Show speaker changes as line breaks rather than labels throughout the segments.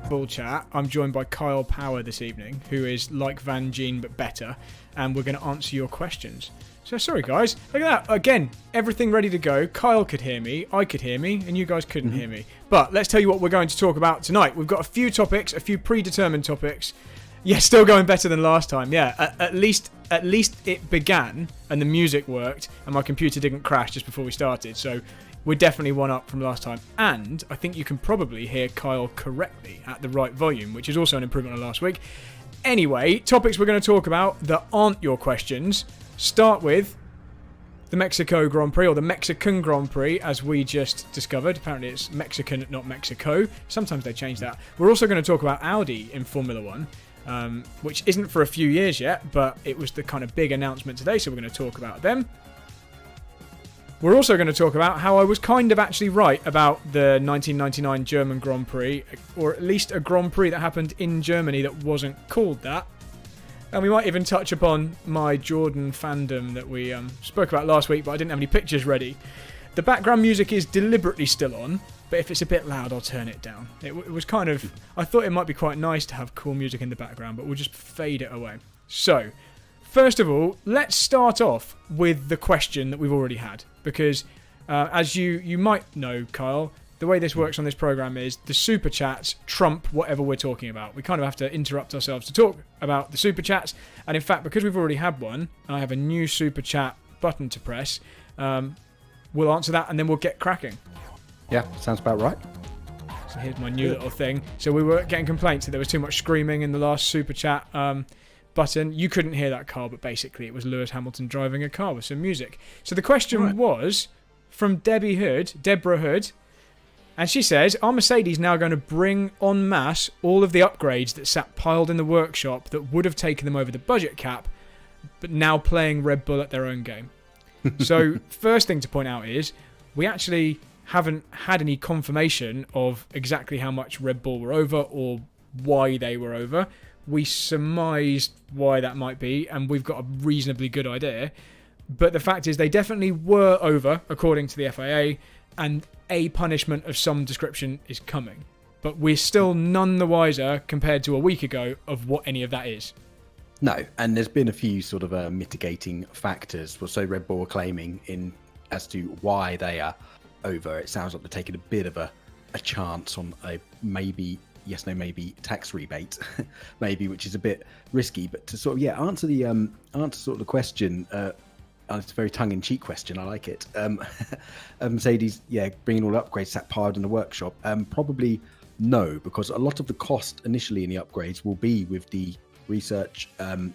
Full chat. I'm joined by Kyle Power this evening, who is like Van Gene but better, and we're going to answer your questions. So sorry guys, look at that. Again, everything ready to go. Kyle could hear me, I could hear me, and you guys couldn't hear me. But let's tell you what we're going to talk about tonight. We've got a few topics, a few predetermined topics. Yeah, still going better than last time. Yeah, at least it began and the music worked and my computer didn't crash just before we started. So we're definitely one up from last time. And I think you can probably hear Kyle correctly at the right volume, which is also an improvement on last week. Anyway, topics we're going to talk about that aren't your questions. Start with the Mexico Grand Prix, or the Mexican Grand Prix, as we just discovered. Apparently it's Mexican, not Mexico. Sometimes they change that. We're also going to talk about Audi in Formula 1, which isn't for a few years yet, but it was the kind of big announcement today, so we're going to talk about them. We're also going to talk about how I was kind of actually right about the 1999 German Grand Prix, or at least a Grand Prix that happened in Germany that wasn't called that. And we might even touch upon my Jordan fandom that we spoke about last week, but I didn't have any pictures ready. The background music is deliberately still on, but if it's a bit loud, I'll turn it down. It was kind of... I thought it might be quite nice to have cool music in the background, but we'll just fade it away. So, first of all, let's start off with the question that we've already had. Because, as you might know, Kyle, the way this works on this program is the super chats trump whatever we're talking about. We kind of have to interrupt ourselves to talk about the super chats. And in fact, because we've already had one, and I have a new super chat button to press, we'll answer that and then we'll get cracking.
Yeah, sounds about right.
So here's my new little thing. So we were getting complaints that there was too much screaming in the last super chat button. You couldn't hear that, Carl, but basically it was Lewis Hamilton driving a car with some music. So the question was from Deborah Hood. And she says, are Mercedes now going to bring en masse all of the upgrades that sat piled in the workshop that would have taken them over the budget cap, but now playing Red Bull at their own game? So, first thing to point out is, we actually haven't had any confirmation of exactly how much Red Bull were over or why they were over. We surmised why that might be, and we've got a reasonably good idea. But the fact is, they definitely were over, according to the FIA, and a punishment of some description is coming. But we're still none the wiser compared to a week ago of what any of that is.
No, and there's been a few sort of mitigating factors. So Red Bull are claiming as to why they are over. It sounds like they're taking a bit of a chance on a maybe yes, no, maybe tax rebate, maybe, which is a bit risky. But to sort of answer the question. It's a very tongue-in-cheek question. I like it. Mercedes, bringing all the upgrades sat piled in the workshop. Probably no, because a lot of the cost initially in the upgrades will be with the research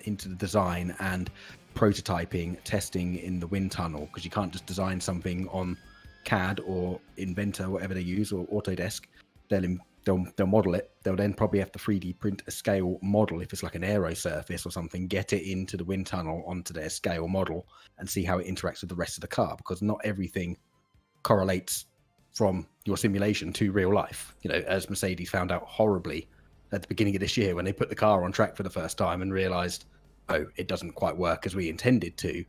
into the design and prototyping, testing in the wind tunnel, because you can't just design something on CAD or Inventor, whatever they use, or Autodesk. They'll model it. They'll then probably have to 3D print a scale model if it's like an aero surface or something, get it into the wind tunnel onto their scale model and see how it interacts with the rest of the car, because not everything correlates from your simulation to real life. As Mercedes found out horribly at the beginning of this year when they put the car on track for the first time and realized, oh, it doesn't quite work as we intended to.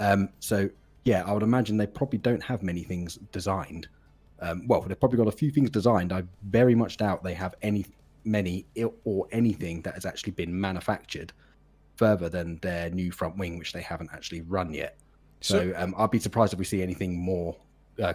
I would imagine they probably don't have many things designed. They've probably got a few things designed. I very much doubt they have anything that has actually been manufactured further than their new front wing, which they haven't actually run yet. So I'd be surprised if we see anything more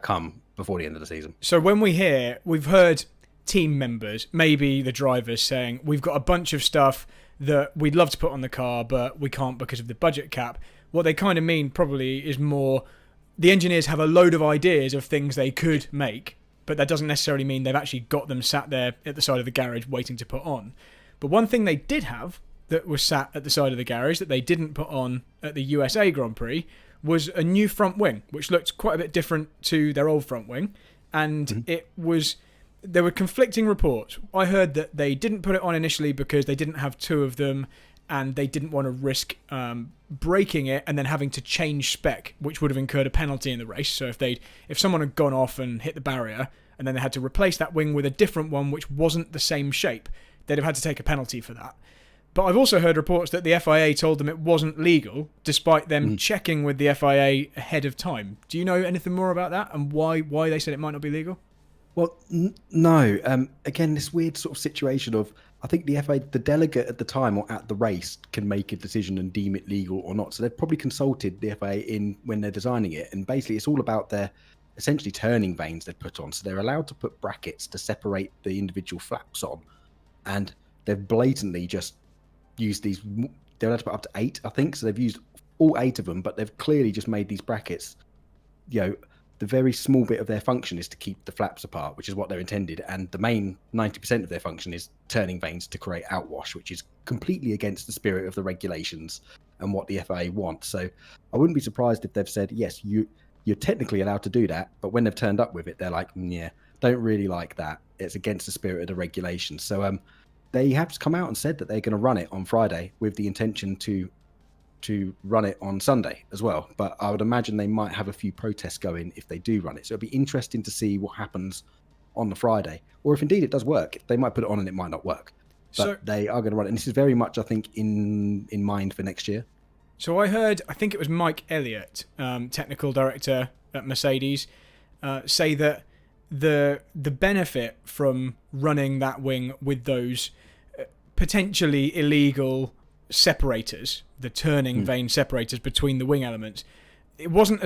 come before the end of the season.
So when we've heard team members, maybe the drivers, saying, we've got a bunch of stuff that we'd love to put on the car, but we can't because of the budget cap. What they kind of mean probably is more, the engineers have a load of ideas of things they could make, but that doesn't necessarily mean they've actually got them sat there at the side of the garage waiting to put on. But one thing they did have that was sat at the side of the garage that they didn't put on at the USA Grand Prix was a new front wing, which looked quite a bit different to their old front wing. And there were conflicting reports. I heard that they didn't put it on initially because they didn't have two of them, and they didn't want to risk breaking it and then having to change spec, which would have incurred a penalty in the race. So if someone had gone off and hit the barrier and then they had to replace that wing with a different one which wasn't the same shape, they'd have had to take a penalty for that. But I've also heard reports that the FIA told them it wasn't legal, despite them checking with the FIA ahead of time. Do you know anything more about that and why they said it might not be legal?
Well, no. Again, this weird sort of situation of, I think the FIA, the delegate at the time or at the race, can make a decision and deem it legal or not. So they've probably consulted the FIA when they're designing it. And basically, it's all about their essentially turning vanes they put on. So they're allowed to put brackets to separate the individual flaps on. And they've blatantly just used these. They're allowed to put up to 8, I think. So they've used all 8 of them, but they've clearly just made these brackets, the very small bit of their function is to keep the flaps apart, which is what they're intended. And the main 90% of their function is turning vanes to create outwash, which is completely against the spirit of the regulations and what the FIA wants. So I wouldn't be surprised if they've said, yes, you're technically allowed to do that. But when they've turned up with it, they're like, don't really like that. It's against the spirit of the regulations. So they have come out and said that they're going to run it on Friday with the intention to run it on Sunday as well. But I would imagine they might have a few protests going if they do run it. So it'd be interesting to see what happens on the Friday. Or if indeed it does work, they might put it on and it might not work. But they are going to run it. And this is very much, I think, in mind for next year.
So I think it was Mike Elliott, technical director at Mercedes, say that the benefit from running that wing with those potentially illegal separators, the turning vane separators between the wing elements, it wasn't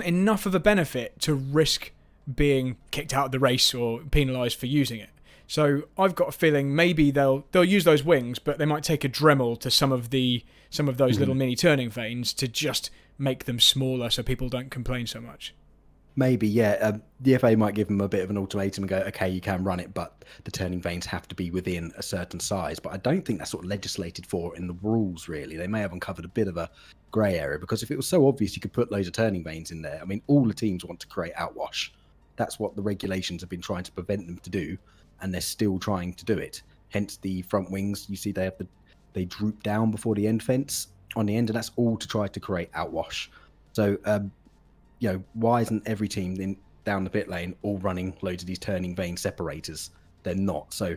enough of a benefit to risk being kicked out of the race or penalised for using it. So I've got a feeling maybe they'll use those wings, but they might take a Dremel to some of those little mini turning vanes to just make them smaller so people don't complain so much.
Maybe, yeah. The FA might give them a bit of an ultimatum and go, okay, you can run it, but the turning vanes have to be within a certain size. But I don't think that's sort of legislated for in the rules, really. They may have uncovered a bit of a grey area, because if it was so obvious you could put loads of turning vanes in there, I mean, all the teams want to create outwash. That's what the regulations have been trying to prevent them to do, and they're still trying to do it. Hence the front wings. You see, they droop down before the end fence on the end, and that's all to try to create outwash. So, why isn't every team down the pit lane all running loads of these turning vane separators? They're not. So,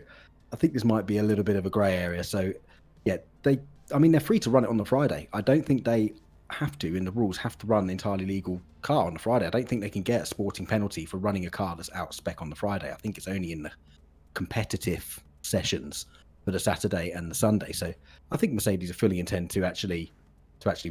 I think this might be a little bit of a grey area. So, yeah, they're free to run it on the Friday. I don't think they have to, in the rules, have to run an entirely legal car on the Friday. I don't think they can get a sporting penalty for running a car that's out spec on the Friday. I think it's only in the competitive sessions for the Saturday and the Sunday. So I think Mercedes are fully intend to actually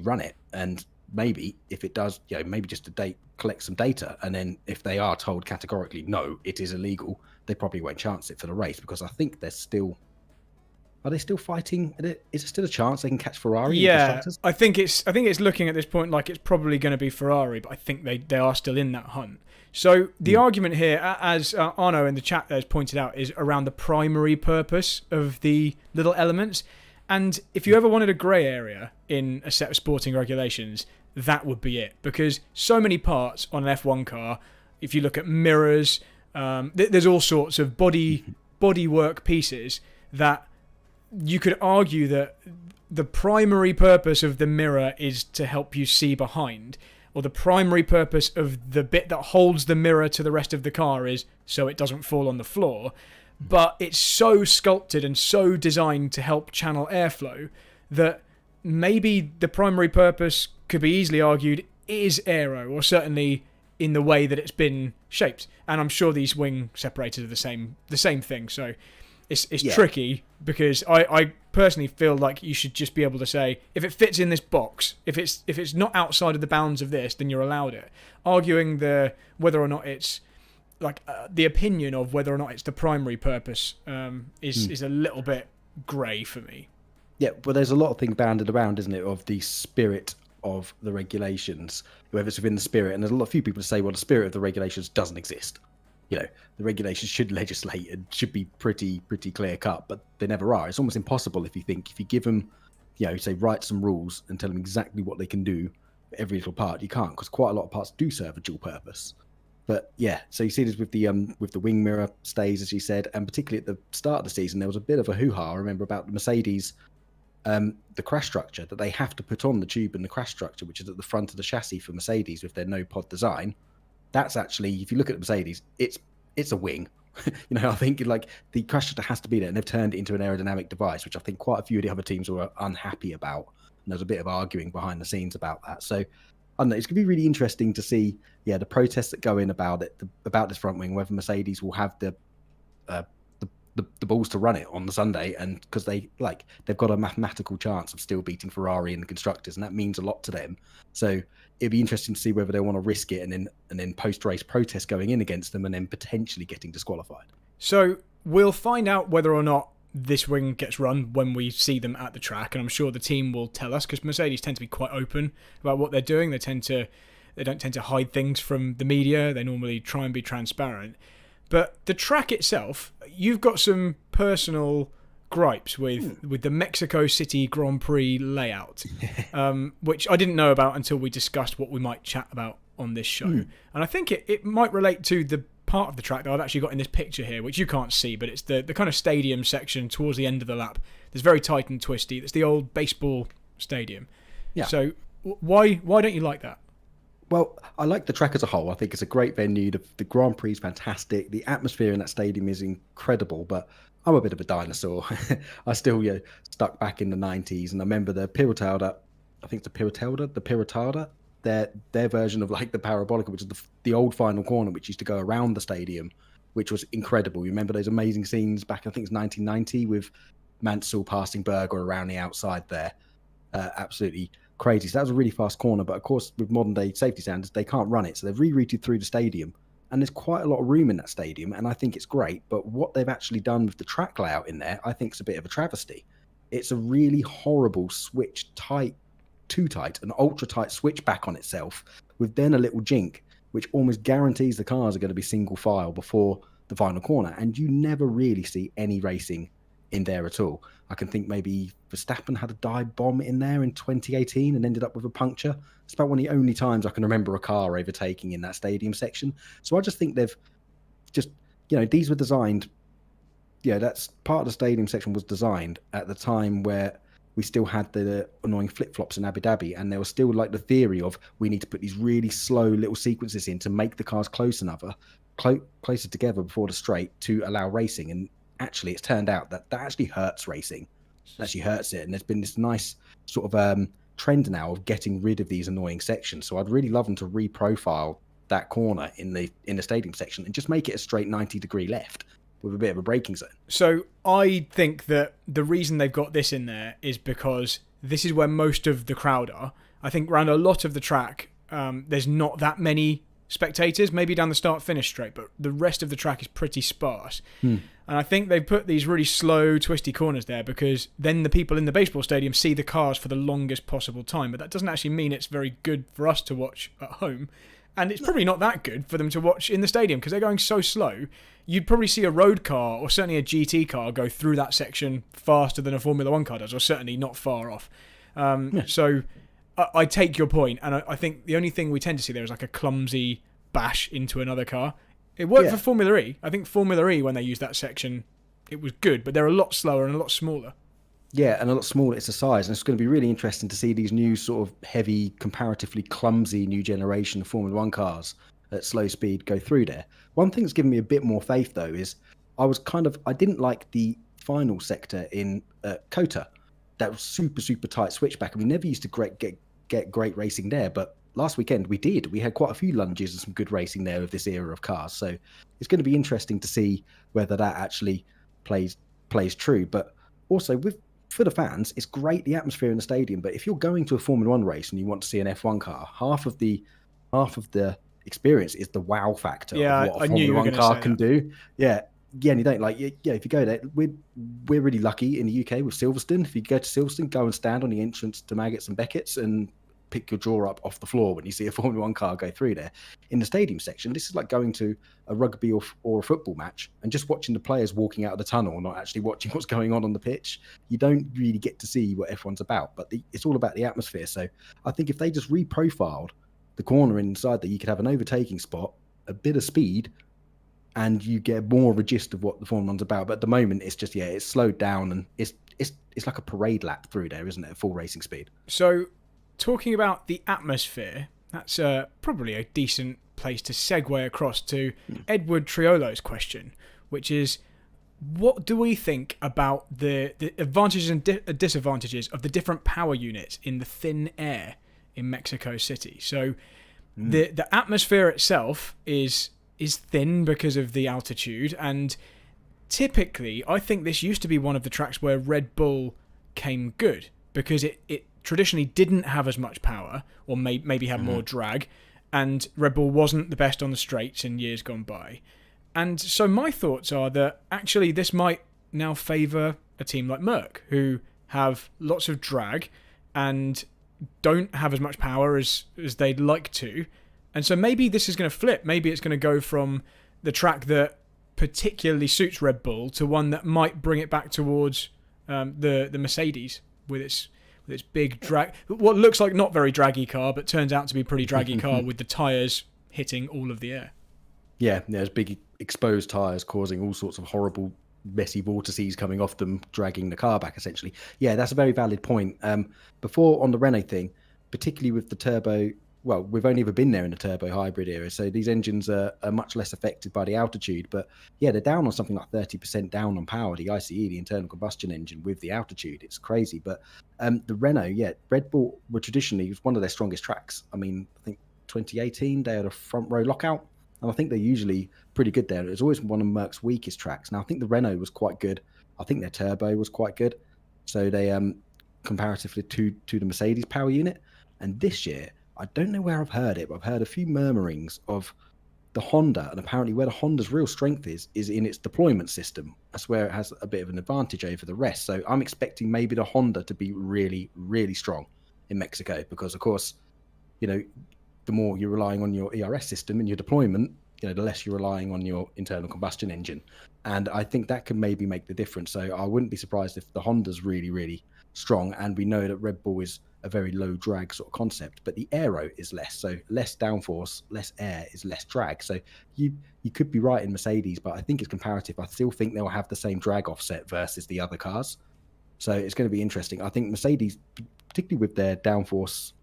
run it, and maybe if it does, maybe just collect some data, and then if they are told categorically no, it is illegal, they probably won't chance it for the race, because I think are they still fighting? Is there still a chance they can catch Ferrari?
Yeah, I think it's looking at this point like it's probably going to be Ferrari, but I think they are still in that hunt. So the argument here, as Arno in the chat has pointed out, is around the primary purpose of the little elements. And if you ever wanted a grey area in a set of sporting regulations, that would be it. Because so many parts on an F1 car, if you look at mirrors, there's all sorts of bodywork pieces that you could argue that the primary purpose of the mirror is to help you see behind, or the primary purpose of the bit that holds the mirror to the rest of the car is so it doesn't fall on the floor. But it's so sculpted and so designed to help channel airflow that maybe the primary purpose could be easily argued is aero, or certainly in the way that it's been shaped. And I'm sure these wing separators are the same thing. So it's tricky, because I personally feel like you should just be able to say, if it fits in this box, if it's not outside of the bounds of this, then you're allowed it. Arguing whether or not it's the opinion of whether or not it's the primary purpose is a little bit grey for me.
Yeah, well, there's a lot of things banded around, isn't it, of the spirit of the regulations, whether it's within the spirit. And there's a few people to say, well, the spirit of the regulations doesn't exist. The regulations should legislate and should be pretty clear cut, but they never are. It's almost impossible if you give them, say, write some rules and tell them exactly what they can do for every little part. You can't, because quite a lot of parts do serve a dual purpose. But yeah, so you see this with the wing mirror stays, as you said, and particularly at the start of the season, there was a bit of a hoo-ha, I remember, about the Mercedes, the crash structure, that they have to put on the tube and the crash structure, which is at the front of the chassis for Mercedes with their no-pod design. That's actually, if you look at the Mercedes, it's a wing. I think the crash structure has to be there, and they've turned it into an aerodynamic device, which I think quite a few of the other teams were unhappy about. And there's a bit of arguing behind the scenes about that. So I don't know, it's going to be really interesting to see, the protests that go in about this front wing, whether Mercedes will have the balls to run it on the Sunday, and because they've got a mathematical chance of still beating Ferrari and the constructors, and that means a lot to them. So it'd be interesting to see whether they want to risk it and then post-race protests going in against them and then potentially getting disqualified.
So we'll find out whether or not this wing gets run when we see them at the track, and I'm sure the team will tell us, because Mercedes tend to be quite open about what they're doing. They don't tend to hide things from the media. They normally try and be transparent. But the track itself, you've got some personal gripes with the Mexico City Grand Prix layout, which I didn't know about until we discussed what we might chat about on this show. And I think it might relate to the part of the track that I've actually got in this picture here, which you can't see, but it's the kind of stadium section towards the end of the lap. It's very tight and twisty. It's the old baseball stadium. Yeah. So why don't you like that?
Well, I like the track as a whole. I think it's a great venue. The Grand Prix is fantastic. The atmosphere in that stadium is incredible, but I'm a bit of a dinosaur. I still stuck back in the 90s, and I remember the Piratada, I think it's the Piratada, their version of the Parabolica, which is the old final corner, which used to go around the stadium, which was incredible. You remember those amazing scenes back, I think it's 1990, with Mansell passing Berger around the outside there. Absolutely crazy. So that was a really fast corner, but of course with modern day safety standards they can't run it, so they've rerouted through the stadium, and there's quite a lot of room in that stadium, and I think it's great. But what they've actually done with the track layout in there, I think, is a bit of a travesty. It's a really horrible switch, too tight, an ultra tight switch back on itself, with then a little jink which almost guarantees the cars are going to be single file before the final corner, and you never really see any racing in there at all. I can think maybe Verstappen had a dive bomb in there in 2018 and ended up with a puncture. It's about one of the only times I can remember a car overtaking in that stadium section. So I just think they've just, these were designed. Yeah, that's part of the stadium section was designed at the time where we still had the annoying flip-flops in Abu Dhabi, and there was still like the theory of we need to put these really slow little sequences in to make the cars closer together before the straight to allow racing. And actually, it's turned out that actually hurts racing. It actually hurts it. And there's been this nice sort of trend now of getting rid of these annoying sections. So I'd really love them to reprofile that corner in the stadium section and just make it a straight 90-degree left with a bit of a braking zone.
So I think that the reason they've got this in there is because this is where most of the crowd are. I think around a lot of the track, there's not that many spectators, maybe down the start-finish straight, but the rest of the track is pretty sparse. And I think they put these really slow, twisty corners there because then the people in the baseball stadium see the cars for the longest possible time. But that doesn't actually mean it's very good for us to watch at home. And it's probably not that good for them to watch in the stadium because they're going so slow. You'd probably see a road car or certainly a GT car go through that section faster than a Formula One car does, or certainly not far off. So I take your point, and I think the only thing we tend to see there is like a clumsy bash into another car. It worked for Formula E. I think Formula E, when they used that section, it was good, but they're a lot slower and a lot smaller.
Yeah, and a lot smaller it's the size. And it's going to be really interesting to see these new sort of heavy, comparatively clumsy new generation of Formula One cars at slow speed go through there. One thing that's given me a bit more faith, though, is I didn't like the final sector in Kota. That was super, super tight switchback. And we never used to get great racing there. But last weekend we did. We had quite a few lunges and some good racing there of this era of cars. So it's going to be interesting to see whether that actually plays true. But also for the fans, it's great, the atmosphere in the stadium, but if you're going to a Formula One race and you want to see an F1 car, half of the experience is the wow factor of what a Formula One car can do. Yeah, and you don't if you go there, we're really lucky in the UK with Silverstone. If you go to Silverstone, go and stand on the entrance to Maggots and Beckett's and pick your jaw up off the floor when you see a Formula One car go through there. In the stadium section, this is like going to a rugby or a football match and just watching the players walking out of the tunnel, not actually watching what's going on the pitch. You don't really get to see what F1's about, but it's all about the atmosphere. So I think if they just reprofiled the corner inside there, you could have an overtaking spot, a bit of speed, and you get more of a gist of what the Formula One's about. But at the moment, it's just, it's slowed down and it's like a parade lap through there, isn't it, at full racing speed?
So talking about the atmosphere, that's probably a decent place to segue across to Edward Triolo's question, which is, what do we think about the advantages and disadvantages of the different power units in the thin air in Mexico City? So the atmosphere itself is thin because of the altitude, and typically I think this used to be one of the tracks where Red Bull came good because it traditionally didn't have as much power, or maybe had more drag, and Red Bull wasn't the best on the straights in years gone by. And so my thoughts are that actually this might now favour a team like Merc, who have lots of drag and don't have as much power as they'd like to. And so maybe this is going to flip. Maybe it's going to go from the track that particularly suits Red Bull to one that might bring it back towards the Mercedes with its big drag, what looks like not very draggy car, but turns out to be a pretty draggy car with the tyres hitting all of the air. Yeah,
there's big exposed tyres causing all sorts of horrible, messy vortices coming off them, dragging the car back, essentially. Yeah, that's a very valid point. Before, on the Renault thing, particularly with the turbo, well, we've only ever been there in the turbo hybrid era, so these engines are much less affected by the altitude. But yeah, they're down on something like 30% down on power, the ICE, the internal combustion engine, with the altitude. It's crazy. But the Renault, Red Bull were traditionally one of their strongest tracks. I mean, I think 2018, they had a front row lockout, and I think they're usually pretty good there. It was always one of Merck's weakest tracks. Now, I think the Renault was quite good. I think their turbo was quite good. So they, comparatively to the Mercedes power unit. And this year, I don't know where I've heard it, but I've heard a few murmurings of the Honda, and apparently where the Honda's real strength is in its deployment system. That's where it has a bit of an advantage over the rest. So I'm expecting maybe the Honda to be really, really strong in Mexico because, of course, the more you're relying on your ERS system and your deployment, the less you're relying on your internal combustion engine. And I think that could maybe make the difference. So I wouldn't be surprised if the Honda's really, really strong. And we know that Red Bull is a very low drag sort of concept, but the aero is less. So less downforce, less air is less drag. So you could be right in Mercedes, but I think it's comparative. I still think they'll have the same drag offset versus the other cars. So it's going to be interesting. I think Mercedes, particularly with their downforce,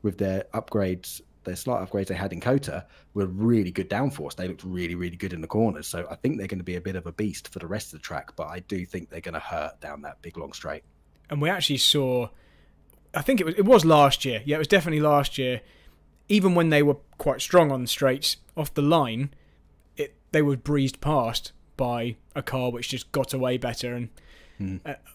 with their upgrades, their slight upgrades they had in Kota, were really good downforce. They looked really, really good in the corners. So I think they're going to be a bit of a beast for the rest of the track, but I do think they're going to hurt down that big long straight.
And we actually saw, I think it was last year. Yeah, it was definitely last year. Even when they were quite strong on the straights, off the line, they were breezed past by a car which just got away better. And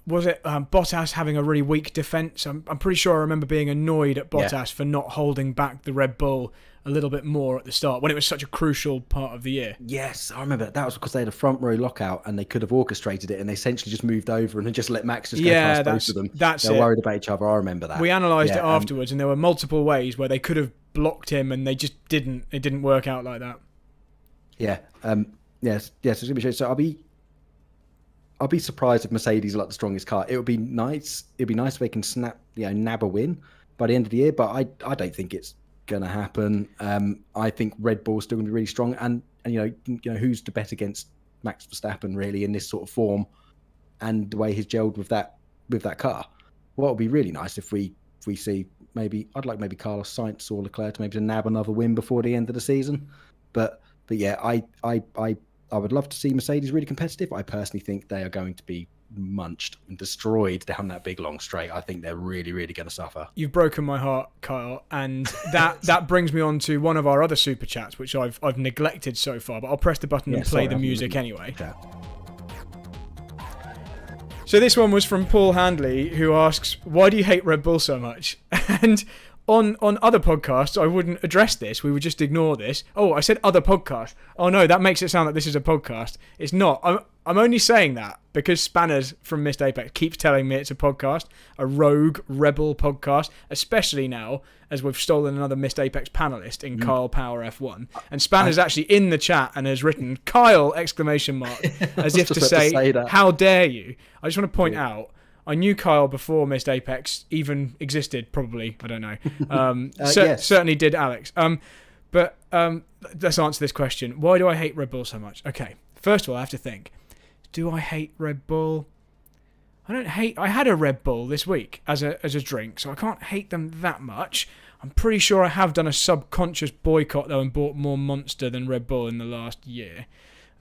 was it Bottas having a really weak defence? I'm pretty sure I remember being annoyed at Bottas for not holding back the Red Bull a little bit more at the start when it was such a crucial part of the year.
Yes, I remember that was because they had a front row lockout and they could have orchestrated it, and they essentially just moved over and just let Max just go past both of them. They're worried about each other. I remember that.
We analysed it afterwards, and there were multiple ways where they could have blocked him, and they just didn't. It didn't work out like that.
Yeah. Yes. It's gonna be so. I'll be surprised if Mercedes are like the strongest car. It would be nice. It'd be nice if they can nab a win by the end of the year. But I don't think it's going to happen. I think Red Bull's still going to be really strong. And you know who's to bet against Max Verstappen really in this sort of form and the way he's gelled with that car. What would be really nice if we see I'd like maybe Carlos Sainz or Leclerc to nab another win before the end of the season. But yeah, I would love to see Mercedes really competitive. I personally think they are going to be munched and destroyed down that big long straight. I think they're really, really going to suffer.
You've broken my heart, Kyle, and that brings me on to one of our other super chats, which I've neglected so far. But I'll press the button and play the music anyway. So this one was from Paul Handley, who asks, "Why do you hate Red Bull so much?" And on other podcasts, I wouldn't address this. We would just ignore this. Oh, I said other podcasts. Oh no, that makes it sound like this is a podcast. It's not. I'm only saying that because Spanners from Missed Apex keeps telling me it's a podcast, a rogue rebel podcast, especially now as we've stolen another Missed Apex panelist in Kyle Power F1. And Spanners actually in the chat and has written Kyle ! As if to say how dare you. I just want to point out, I knew Kyle before Missed Apex even existed, probably. I don't know. Yes. Certainly did Alex. But let's answer this question. Why do I hate Red Bull so much? Okay, first of all, I have to think. Do I hate Red Bull? I had a Red Bull this week as a drink, so I can't hate them that much. I'm pretty sure I have done a subconscious boycott, though, and bought more Monster than Red Bull in the last year.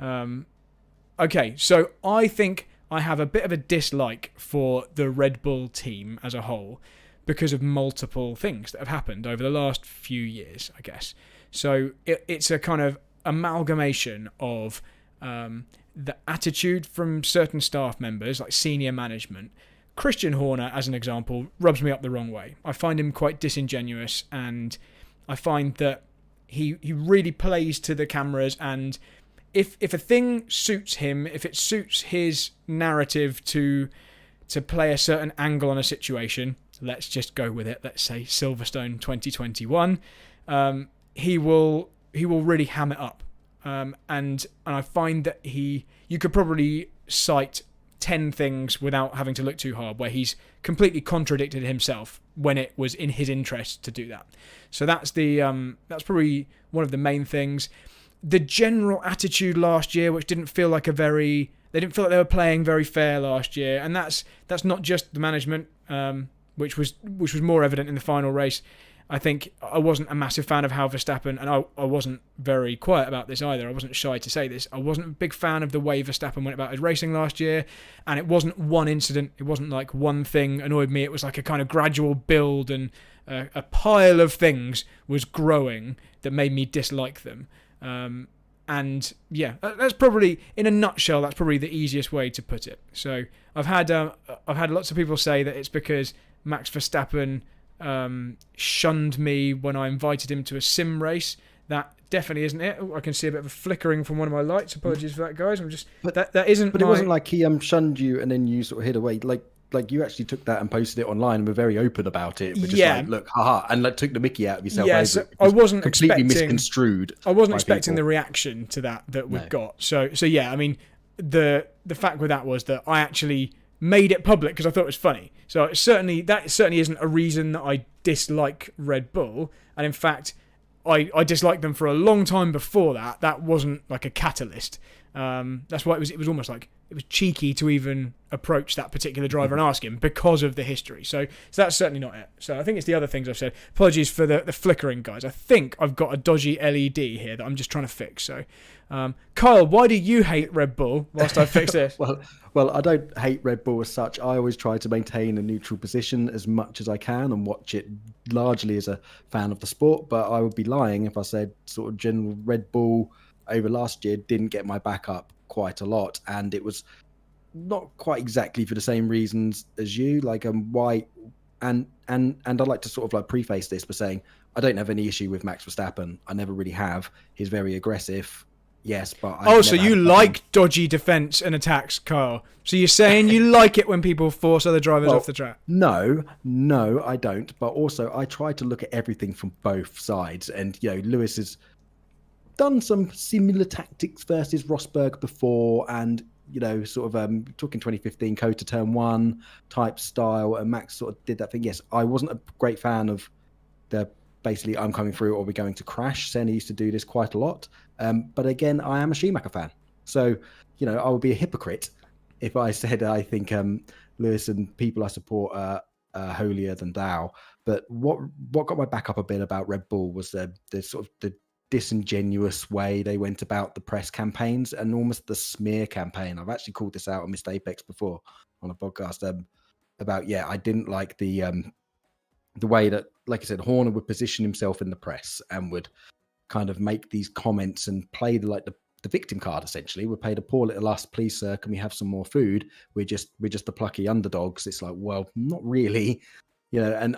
Okay, so I think I have a bit of a dislike for the Red Bull team as a whole because of multiple things that have happened over the last few years, I guess. So it's a kind of amalgamation of the attitude from certain staff members, like senior management. Christian Horner, as an example, rubs me up the wrong way. I find him quite disingenuous, and I find that he really plays to the cameras, and if a thing suits him, if it suits his narrative to play a certain angle on a situation, let's just go with it. Let's say Silverstone 2021, he will really ham it up, and I find that you could probably cite 10 things without having to look too hard where he's completely contradicted himself when it was in his interest to do that. So that's probably one of the main things. The general attitude last year, which didn't feel like they didn't feel like they were playing very fair last year, and that's not just the management, which was more evident in the final race. I think I wasn't a massive fan of how Verstappen, and I wasn't very quiet about this either. I wasn't shy to say this. I wasn't a big fan of the way Verstappen went about his racing last year, and it wasn't one incident. It wasn't like one thing annoyed me. It was like a kind of gradual build, and a pile of things was growing that made me dislike them. And yeah, that's probably, in a nutshell, that's probably the easiest way to put it. So I've had lots of people say that it's because Max Verstappen shunned me when I invited him to a sim race. That definitely isn't it. I can see a bit of a flickering from one of my lights. Apologies for that, guys. That isn't.
But it wasn't like he shunned you and then you sort of hid away. Like like you actually took that and posted it online and were very open about it. We're just
Yeah.
like, look, haha, and like took the mickey out of yourself.
Yeah,
over
so
it
I
because
wasn't
completely
expecting
misconstrued.
I wasn't
by
expecting the
people.
reaction to that we've
No.
got. So yeah, I mean, the fact with that was that I actually made it public because I thought it was funny. So that certainly isn't a reason that I dislike Red Bull. And in fact, I disliked them for a long time before that. That wasn't like a catalyst. That's why it was almost like it was cheeky to even approach that particular driver and ask him because of the history. So that's certainly not it. So I think it's the other things I've said. Apologies for the flickering, guys. I think I've got a dodgy LED here that I'm just trying to fix. So, Kyle, why do you hate Red Bull whilst I fix this?
Well, I don't hate Red Bull as such. I always try to maintain a neutral position as much as I can and watch it largely as a fan of the sport. But I would be lying if I said sort of general Red Bull over last year didn't get my back up quite a lot, and it was not quite exactly for the same reasons as you. Like why, and I'd like to sort of like preface this by saying I don't have any issue with Max Verstappen. I never really have. He's very aggressive. Yes, but
so you like dodgy defense and attacks, Kyle. So you're saying you like it when people force other drivers off the track?
No, I don't. But also, I try to look at everything from both sides. And Lewis has done some similar tactics versus Rosberg before, and sort of talking 2015 code to turn one type style, and Max sort of did that thing. Yes, I wasn't a great fan of the basically I'm coming through or we're going to crash. Senna used to do this quite a lot. But again, I am a Schumacher fan. So, I would be a hypocrite if I said I think Lewis and people I support are holier than thou. But what got my back up a bit about Red Bull was the sort of the disingenuous way they went about the press campaigns and almost the smear campaign. I've actually called this out on Mr. Apex before on a podcast about, I didn't like the way that, like I said, Horner would position himself in the press and would kind of make these comments and play the victim card. Essentially, we're paid a poor little us, please sir, can we have some more food? We're just the plucky underdogs. It's like, well, not really, and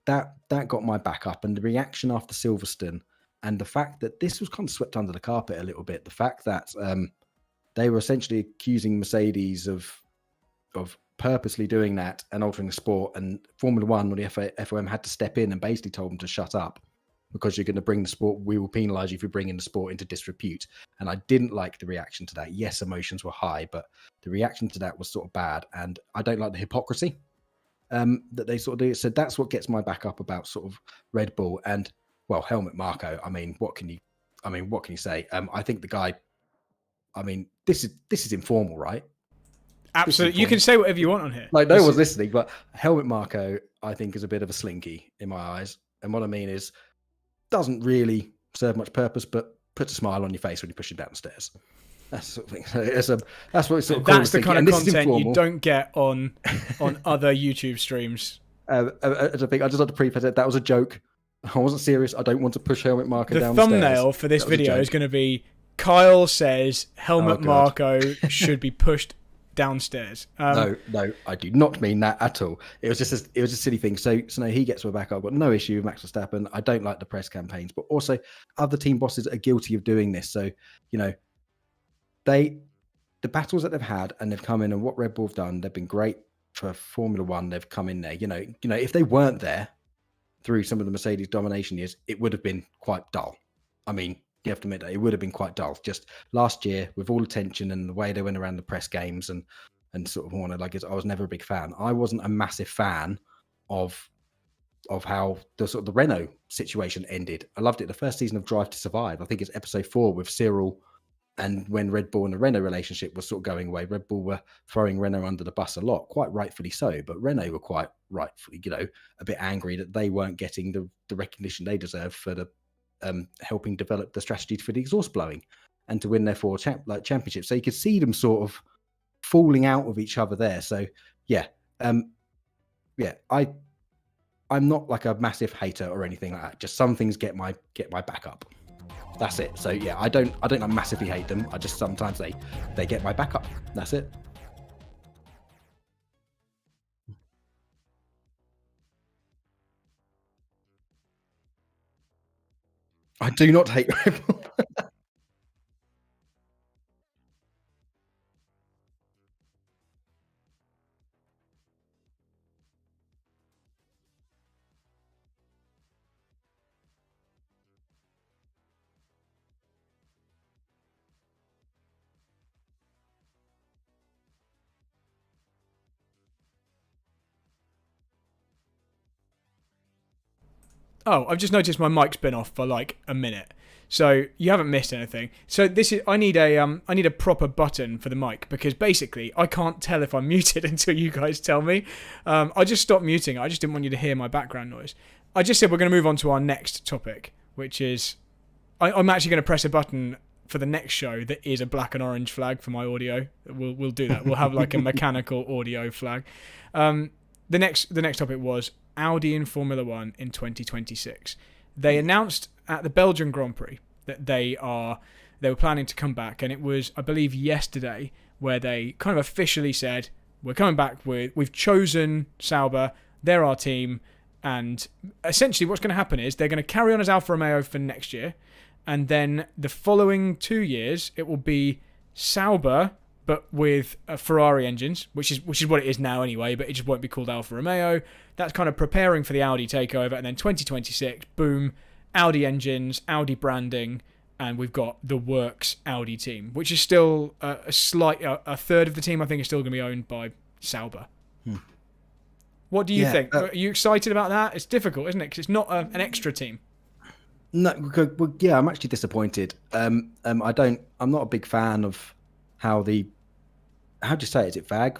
that got my back up. And the reaction after Silverstone and the fact that this was kind of swept under the carpet a little bit, the fact that they were essentially accusing Mercedes of purposely doing that and altering the sport, and Formula One or the FOM had to step in and basically told them to shut up because you're going to bring the sport, we will penalise you for bringing the sport into disrepute. And I didn't like the reaction to that. Yes, emotions were high, but the reaction to that was sort of bad, and I don't like the hypocrisy that they sort of do. So that's what gets my back up about sort of Red Bull. And well, Helmut Marko, I mean, what can you say? I think the guy, I mean, this is informal, right?
Absolutely. You can say whatever you want on here.
Like, no one's listening, but Helmut Marko, I think, is a bit of a slinky in my eyes. And what I mean is, doesn't really serve much purpose, but puts a smile on your face when you're pushing down the stairs. That's sort of thing. So that's what it's sort of called.
That's the kind of content you don't get on other YouTube streams.
I just like to preface it. That was a joke. I wasn't serious. I don't want to push Helmut Marko down
the
the stairs.
The thumbnail for this video is going to be Kyle says Helmut Marko should be pushed downstairs.
No, I do not mean that at all. It was a silly thing. So no, he gets my back. I've got no issue with Max Verstappen. I don't like the press campaigns, but also other team bosses are guilty of doing this. So the battles that they've had and they've come in, and what Red Bull have done, they've been great for Formula One. They've come in there. If they weren't there through some of the Mercedes domination years, it would have been quite dull. I mean, you have to admit that it would have been quite dull. Just last year, with all the tension and the way they went around the press games and sort of Horner, I was never a big fan. I wasn't a massive fan of how the Renault situation ended. I loved it. The first season of Drive to Survive, I think it's episode 4 with Cyril, and when Red Bull and the Renault relationship was sort of going away, Red Bull were throwing Renault under the bus a lot, quite rightfully so. But Renault were quite rightfully, a bit angry that they weren't getting the recognition they deserve for the helping develop the strategy for the exhaust blowing and to win their 4 championships. So you could see them sort of falling out with each other there. So I'm not like a massive hater or anything like that. Just some things get my back up. That's it. So I don't massively hate them. I just sometimes they get my back up. That's it. I do not hate Red Bull.
Oh, I've just noticed my mic's been off for like a minute. So you haven't missed anything. So I need a proper button for the mic, because basically I can't tell if I'm muted until you guys tell me. I just stopped muting. I just didn't want you to hear my background noise. I just said we're going to move on to our next topic, which is I'm actually going to press a button for the next show that is a black and orange flag for my audio. We'll do that. We'll have like a mechanical audio flag. The next topic was Audi in Formula 1 in 2026. They announced at the Belgian Grand Prix that they were planning to come back, and it was, I believe, yesterday where they kind of officially said, we're coming back, we've chosen Sauber, they're our team, and essentially what's going to happen is they're going to carry on as Alfa Romeo for next year, and then the following 2 years it will be Sauber but with Ferrari engines, which is what it is now anyway, but it just won't be called Alfa Romeo. That's kind of preparing for the Audi takeover, and then 2026, boom, Audi engines, Audi branding, and we've got the works Audi team, which is still a third of the team I think is still going to be owned by Sauber. What do you think? Are you excited about that? It's difficult, isn't it? Because it's not an extra team.
No, well, yeah, I'm actually disappointed. I'm not a big fan of how the, how do you say it? Is it VAG?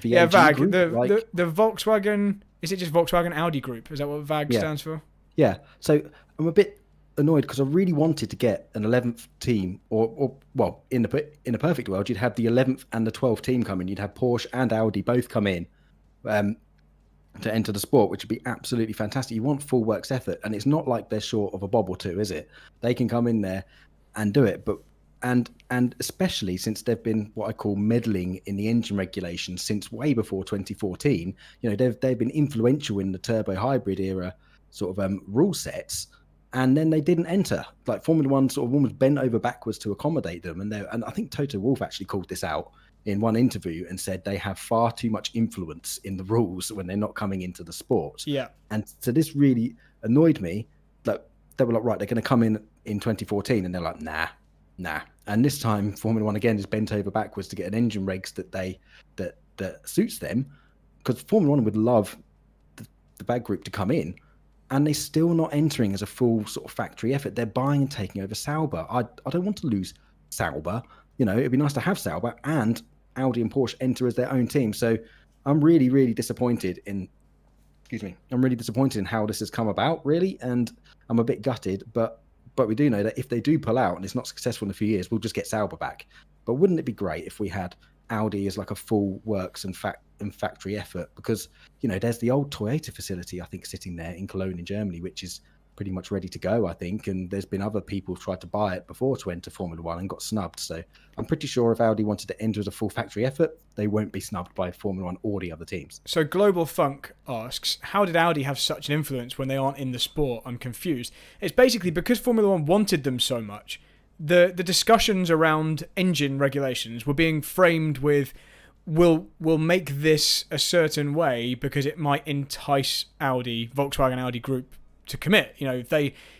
Yeah, VAG.
Group?
The Volkswagen, is it just Volkswagen Audi Group? Is that what VAG stands for?
Yeah. So I'm a bit annoyed because I really wanted to get an 11th team, or well, in a perfect world, you'd have the 11th and the 12th team come in. You'd have Porsche and Audi both come in to enter the sport, which would be absolutely fantastic. You want full works effort, and it's not like they're short of a bob or two, is it? They can come in there and do it, but and especially since they've been what I call meddling in the engine regulations since way before 2014. You know, they've been influential in the turbo hybrid era sort of rule sets, and then they didn't enter. Like Formula One sort of almost bent over backwards to accommodate them, and I think Toto Wolff actually called this out in one interview and said they have far too much influence in the rules when they're not coming into the sport.
Yeah.
And so this really annoyed me. Like they were like, right, they're going to come in 2014, and they're like, nah. And this time Formula One again is bent over backwards to get an engine regs that suits them, because Formula One would love the bag group to come in, and they're still not entering as a full sort of factory effort. They're buying and taking over Sauber. I don't want to lose Sauber. You know, it'd be nice to have Sauber and Audi and Porsche enter as their own team. So I'm really, really disappointed in, I'm really disappointed in how this has come about, really. And I'm a bit gutted, but we do know that if they do pull out and it's not successful in a few years, we'll just get Sauber back. But wouldn't it be great if we had Audi as like a full works and factory effort? Because, you know, there's the old Toyota facility, I think, sitting there in Cologne in Germany, which is pretty much ready to go, I think. And there's been other people who've tried to buy it before to enter Formula One and got snubbed. So I'm pretty sure if Audi wanted to enter as a full factory effort, they won't be snubbed by Formula One or the other teams.
So Global Funk asks, how did Audi have such an influence when they aren't in the sport? I'm confused. It's basically because Formula One wanted them so much. The discussions around engine regulations were being framed with, we'll make this a certain way because it might entice Volkswagen Audi Group to commit. You know,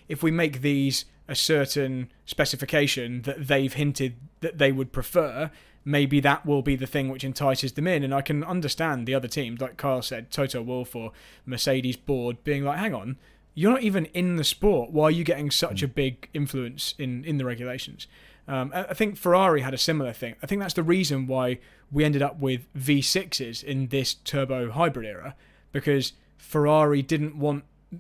if we make these a certain specification that they've hinted that they would prefer, maybe that will be the thing which entices them in. And I can understand the other teams, like Kyle said, Toto Wolff or Mercedes board, being like, hang on, you're not even in the sport. Why are you getting such a big influence in the regulations? I think Ferrari had a similar thing. I think that's the reason why we ended up with V6s in this turbo hybrid era, because Ferrari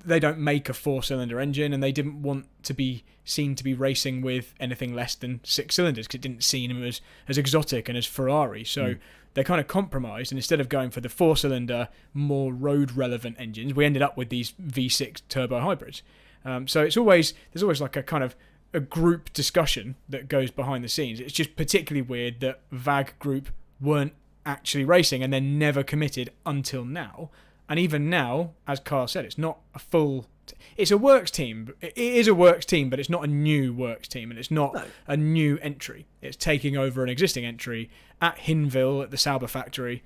they don't make a 4-cylinder engine, and they didn't want to be seen to be racing with anything less than 6 cylinders, because it didn't see them as exotic and as Ferrari. So they kind of compromised, and instead of going for the 4-cylinder, more road-relevant engines, we ended up with these V6 turbo hybrids. So there's always like a kind of a group discussion that goes behind the scenes. It's just particularly weird that VAG Group weren't actually racing and then never committed until now. And even now, as Carl said, it's not a full... It's a works team. It is a works team, but it's not a new works team, and it's not a new entry. It's taking over an existing entry at Hinwil at the Sauber factory.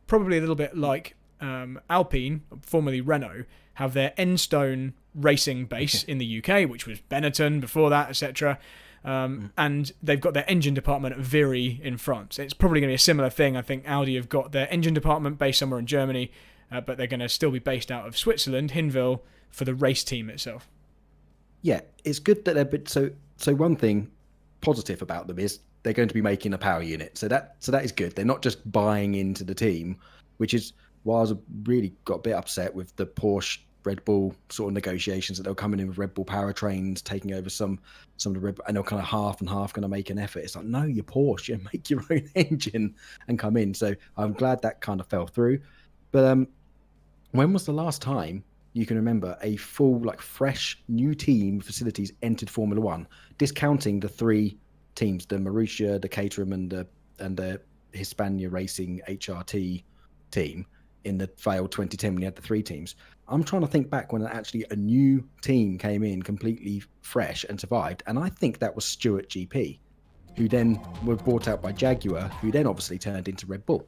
Probably a little bit like Alpine, formerly Renault, have their Enstone racing base in the UK, which was Benetton before that, etc. And they've got their engine department at Viry in France. It's probably going to be a similar thing. I think Audi have got their engine department based somewhere in Germany, but they're going to still be based out of Switzerland, Hinwil, for the race team itself.
Yeah, it's good that they're so one thing positive about them is they're going to be making a power unit. So that is good. They're not just buying into the team, which is why I was really got a bit upset with the Porsche Red Bull sort of negotiations that they're coming in with Red Bull powertrains, taking over some of the Red Bull, and they're kind of half and half going to make an effort. It's like, no, you're Porsche, you make your own engine and come in. So I'm glad that kind of fell through. But when was the last time you can remember a full, like, fresh new team facilities entered Formula One, discounting the three teams, the Marussia, the Caterham, and the Hispania Racing HRT team in the failed 2010 when you had the three teams? I'm trying to think back when actually a new team came in completely fresh and survived, and I think that was Stewart GP, who then were bought out by Jaguar, who then obviously turned into Red Bull.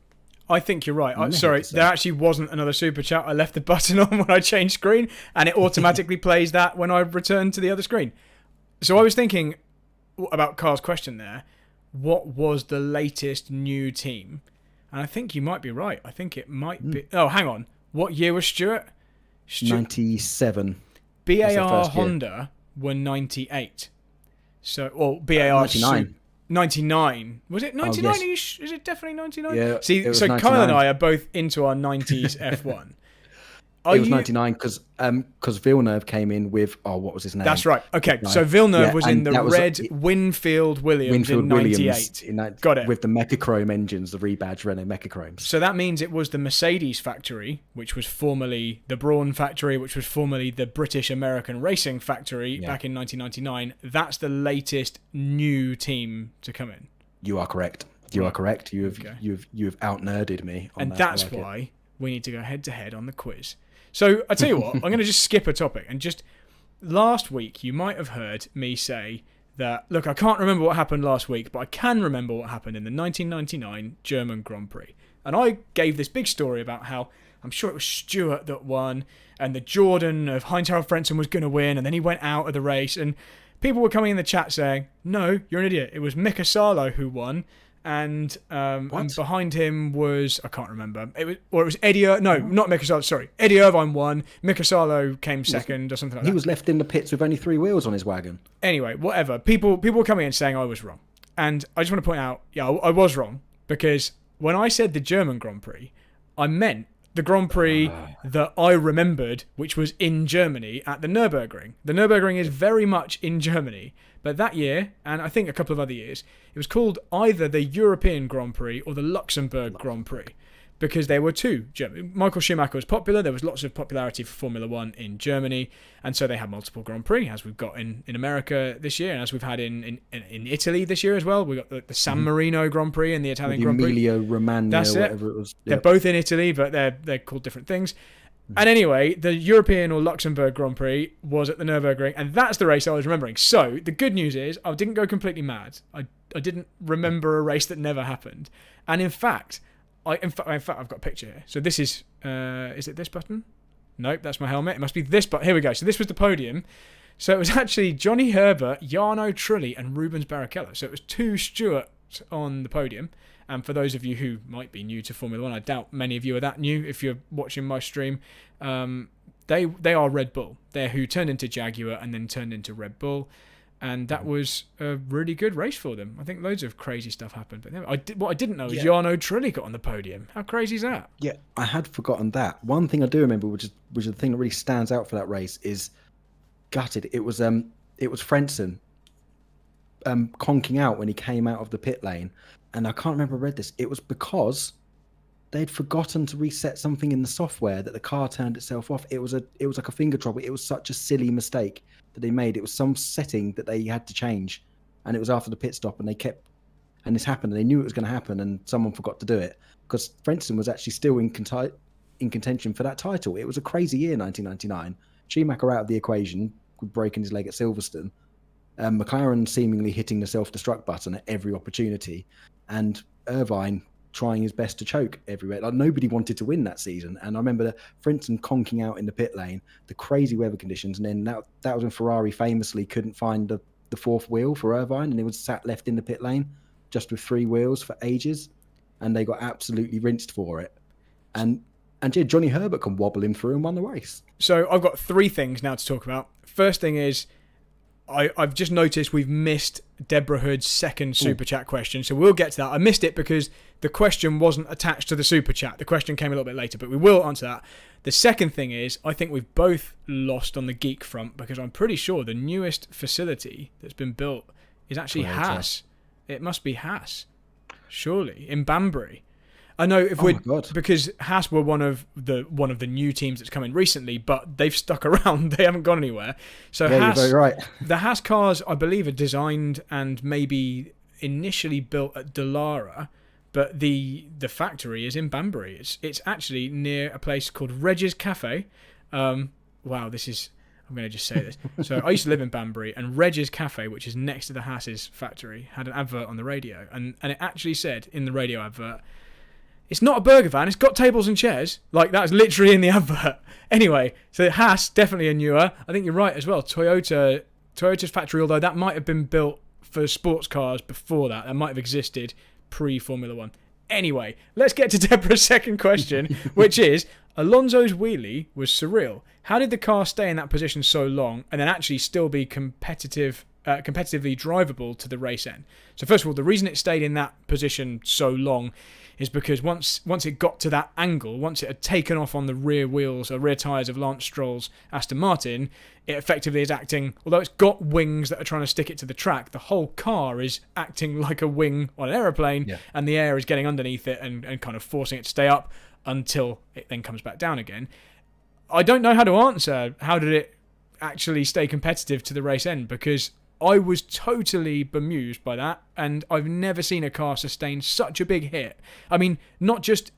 I think you're right. Sorry, there actually wasn't another super chat. I left the button on when I changed screen, and it automatically plays that when I return to the other screen. So I was thinking about Carl's question there. What was the latest new team? And I think you might be right. I think it might be... Oh, hang on. What year was Stewart?
97.
BAR Honda were 98. So, or BAR...
99.
99. Was it 99?
Oh, yes.
Is it definitely 99?
Yeah,
see, so
99.
Kyle and I are both into our 90s F1.
It was 99 because Villeneuve came in with, what was his name?
That's right. Okay, so Villeneuve was in the red Winfield Williams in 98. Got it.
With the Mechachrome engines, the rebadged Renault Mechachromes.
So that means it was the Mercedes factory, which was formerly the Brawn factory, which was formerly the British American Racing factory back in 1999. That's the latest new team to come in.
You are correct. You are correct. You have out-nerded me on
and
that.
That's why we need to go head-to-head on the quiz. So I tell you what, I'm going to just skip a topic and just... Last week, you might have heard me say that, look, I can't remember what happened last week, but I can remember what happened in the 1999 German Grand Prix. And I gave this big story about how I'm sure it was Stewart that won, and the Jordan of Heinz-Harald Frentzen was going to win, and then he went out of the race, and people were coming in the chat saying, no, you're an idiot. It was Mika Salo who won. And behind him was, I can't remember. It was Eddie. No, not Mika Salo. Sorry, Eddie Irvine won. Mika Salo came second or something like that.
He was left in the pits with only 3 wheels on his wagon.
Anyway, whatever. People were coming in saying I was wrong, and I just want to point out, I was wrong, because when I said the German Grand Prix, I meant the Grand Prix that I remembered, which was in Germany at the Nürburgring. The Nürburgring is very much in Germany. But that year, and I think a couple of other years, it was called either the European Grand Prix or the Luxembourg Grand Prix, because there were two. Michael Schumacher was popular. There was lots of popularity for Formula One in Germany, and so they had multiple Grand Prix, as we've got in America this year, and as we've had in Italy this year as well. We got the San Marino Grand Prix and the Italian Grand Prix.
Emilio Romagna,
That's
whatever it was.
They're both in Italy, but they're called different things. And anyway, the European or Luxembourg Grand Prix was at the Nürburgring, and that's the race I was remembering. So the good news is I didn't go completely mad. I didn't remember a race that never happened. And in fact, I've got a picture here. So this is it this button? Nope, that's my helmet. It must be this button. Here we go. So this was the podium. So it was actually Johnny Herbert, Jarno Trulli, and Rubens Barrichello. So it was 2 Stewarts on the podium. And for those of you who might be new to Formula One, I doubt many of you are that new if you're watching my stream, they are Red Bull. They're who turned into Jaguar and then turned into Red Bull. And that was a really good race for them. I think loads of crazy stuff happened. But what I didn't know is Jarno Trulli got on the podium. How crazy is that?
Yeah, I had forgotten that. One thing I do remember, which is the thing that really stands out for that race, is gutted. It was Frentzen conking out when he came out of the pit lane. And I can't remember I read this. It was because they'd forgotten to reset something in the software that the car turned itself off. It was like a finger trouble. It was such a silly mistake that they made. It was some setting that they had to change, and it was after the pit stop, and this happened, and they knew it was going to happen, and someone forgot to do it because Frentzen was actually still in contention for that title. It was a crazy year, 1999. Schumacher out of the equation, breaking his leg at Silverstone. McLaren seemingly hitting the self-destruct button at every opportunity, and Irvine trying his best to choke everywhere. Like, nobody wanted to win that season. And I remember Frentzen conking out in the pit lane, the crazy weather conditions, and then that was when Ferrari famously couldn't find the fourth wheel for Irvine, and he was sat left in the pit lane just with 3 wheels for ages, and they got absolutely rinsed for it. And And yeah, Johnny Herbert can wobble him through and won the race.
So I've got 3 things now to talk about. First thing is, I've just noticed we've missed Deborah Hood's second super chat question, so we'll get to that. I missed it because the question wasn't attached to the super chat. The question came a little bit later, but we will answer that. The second thing is, I think we've both lost on the geek front because I'm pretty sure the newest facility that's been built is actually Haas. It must be Haas, surely, in Banbury. I know because Haas were one of the new teams that's come in recently, but they've stuck around. They haven't gone anywhere. So
Haas, you're very right.
The Haas cars, I believe, are designed and maybe initially built at Dallara, but the factory is in Banbury. It's actually near a place called Reg's Cafe. Wow, this is. I'm going to just say this. So I used to live in Banbury, and Reg's Cafe, which is next to the Haas's factory, had an advert on the radio, and it actually said in the radio advert, it's not a burger van, it's got tables and chairs. Like, that's literally in the advert. Anyway, so Haas, definitely a newer. I think you're right as well. Toyota's factory, although that might have been built for sports cars before that. That might have existed pre-Formula 1. Anyway, let's get to Deborah's second question, which is, Alonso's wheelie was surreal. How did the car stay in that position so long and then actually still be competitively drivable to the race end? So first of all, the reason it stayed in that position so long is because once it got to that angle, once it had taken off on the rear wheels or rear tyres of Lance Stroll's Aston Martin, it effectively is acting, although it's got wings that are trying to stick it to the track, the whole car is acting like a wing on an aeroplane, and the air is getting underneath it and kind of forcing it to stay up until it then comes back down again. I don't know how to answer how did it actually stay competitive to the race end, because I was totally bemused by that, and I've never seen a car sustain such a big hit. I mean, not just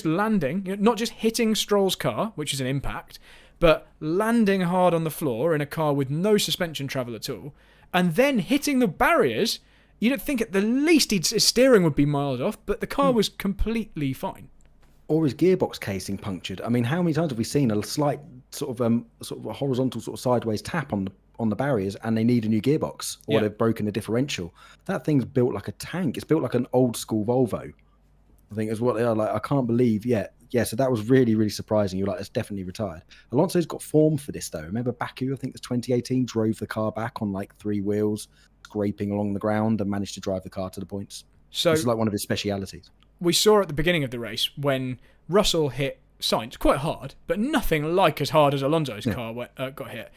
landing, not just hitting Stroll's car, which is an impact, but landing hard on the floor in a car with no suspension travel at all, and then hitting the barriers. You'd think at the least his steering would be miles off, but the car was completely fine.
Or his gearbox casing punctured. I mean, how many times have we seen a slight sort of a horizontal sort of sideways tap on the barriers, and they need a new gearbox, or they've broken a differential? That thing's built like a tank. It's built like an old school Volvo, I think is what they are. Like, I can't believe so that was really, really surprising. You're like, it's definitely retired. Alonso's got form for this though. Remember Baku, I think it was 2018, drove the car back on like 3 wheels, scraping along the ground, and managed to drive the car to the points. So it's like one of his specialities. We
saw at the beginning of the race when Russell hit Sainz quite hard, but nothing like as hard as Alonso's car got hit.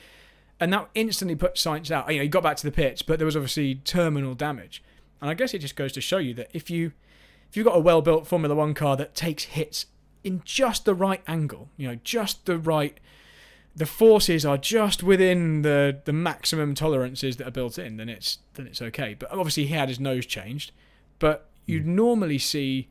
And that instantly put Sainz out. He got back to the pits, but there was obviously terminal damage. And I guess it just goes to show you that if you've got a well-built Formula 1 car that takes hits in just the right angle, just the right, the forces are just within the maximum tolerances that are built in, then it's okay. But obviously he had his nose changed. But you'd normally see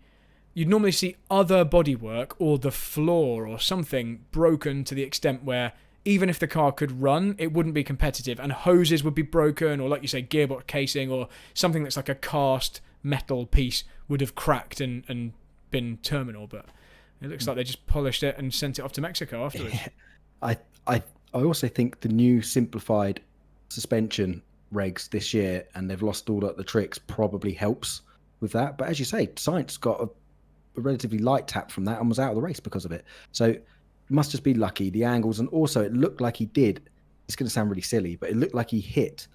other bodywork or the floor or something broken to the extent where even if the car could run, it wouldn't be competitive, and hoses would be broken, or like you say, gearbox casing, or something that's like a cast metal piece would have cracked and been terminal. But it looks like they just polished it and sent it off to Mexico afterwards.
I also think the new simplified suspension regs this year, and they've lost all the tricks, probably helps with that. But as you say, Sainz got a relatively light tap from that and was out of the race because of it. So it must just be lucky, the angles, and also it looked like he did, it's going to sound really silly, but it looked like he hit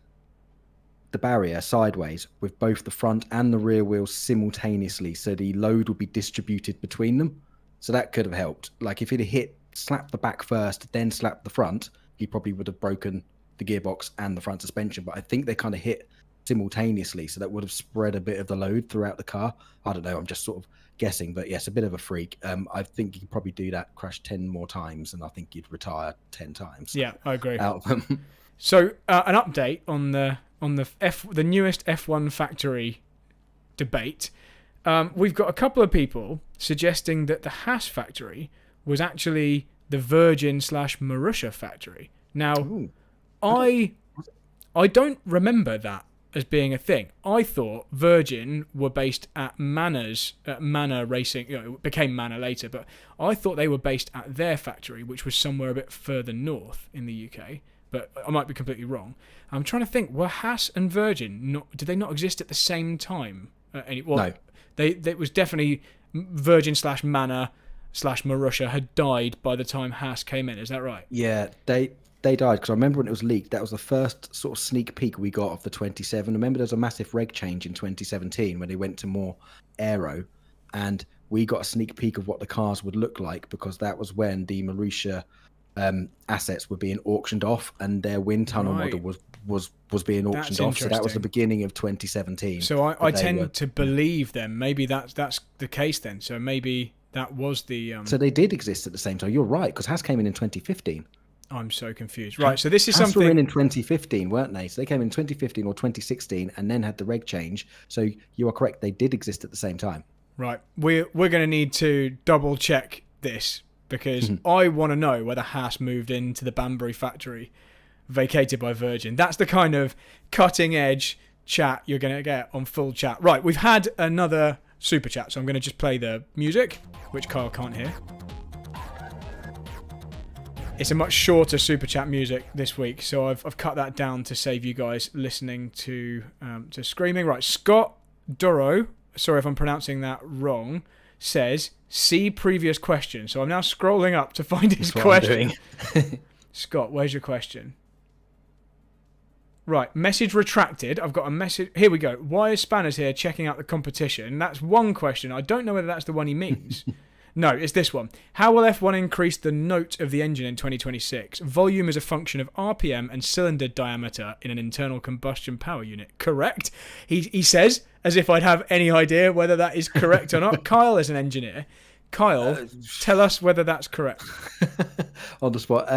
the barrier sideways with both the front and the rear wheels simultaneously, so the load would be distributed between them. So that could have helped. Like if he'd have slapped the back first, then slapped the front, he probably would have broken the gearbox and the front suspension. But I think they kind of hit simultaneously, so that would have spread a bit of the load throughout the car. I don't know, I'm just sort of guessing, but yes, a bit of a freak. I think you could probably do that, crash 10 more times, and I think you'd retire 10 times.
Yeah, I agree.
Out of them.
So an update on the newest F1 factory debate. We've got a couple of people suggesting that the Haas factory was actually the Virgin/Marussia factory. Now,
Ooh.
I don't remember that as being a thing. I thought Virgin were based at Manor Racing. It became Manor later, but I thought they were based at their factory, which was somewhere a bit further north in the UK. But I might be completely wrong. I'm trying to think. Were Haas and Virgin did they not exist at the same time?
No.
It was definitely Virgin/Manor. / Marussia had died by the time Haas came in. Is that right?
Yeah, they died because I remember when it was leaked. That was the first sort of sneak peek we got of the 27. Remember, there was a massive reg change in 2017 when they went to more aero, and we got a sneak peek of what the cars would look like because that was when the Marussia assets were being auctioned off and their wind tunnel model was being auctioned off. So that was the beginning of 2017.
So I tend to believe then maybe that's the case then. So maybe that was the.
So they did exist at the same time. You're right, because Haas came in 2015.
I'm so confused. Right, so this is
Haas
something.
were in 2015, weren't they? So they came in 2015 or 2016 and then had the reg change. So you are correct. They did exist at the same time.
Right. We're going to need to double check this because I want to know whether Haas moved into the Banbury factory vacated by Virgin. That's the kind of cutting edge chat you're going to get on Full Chat. Right, we've had another super chat, so I'm going to just play the music, which Kyle can't hear. It's a much shorter super chat music this week, so I've cut that down to save you guys listening to screaming. Right, Scott Duro, sorry if I'm pronouncing that wrong, says, see previous question. So I'm now scrolling up to find his question. Scott, where's your question? Right, message retracted. I've got a message. Here we go. Why is Spanners here checking out the competition? That's one question. I don't know whether that's the one he means. No, it's this one. How will F1 increase the note of the engine in 2026? Volume is a function of RPM and cylinder diameter in an internal combustion power unit. Correct? He says, as if I'd have any idea whether that is correct or not. Kyle is an engineer. Kyle, tell us whether that's correct.
On the spot.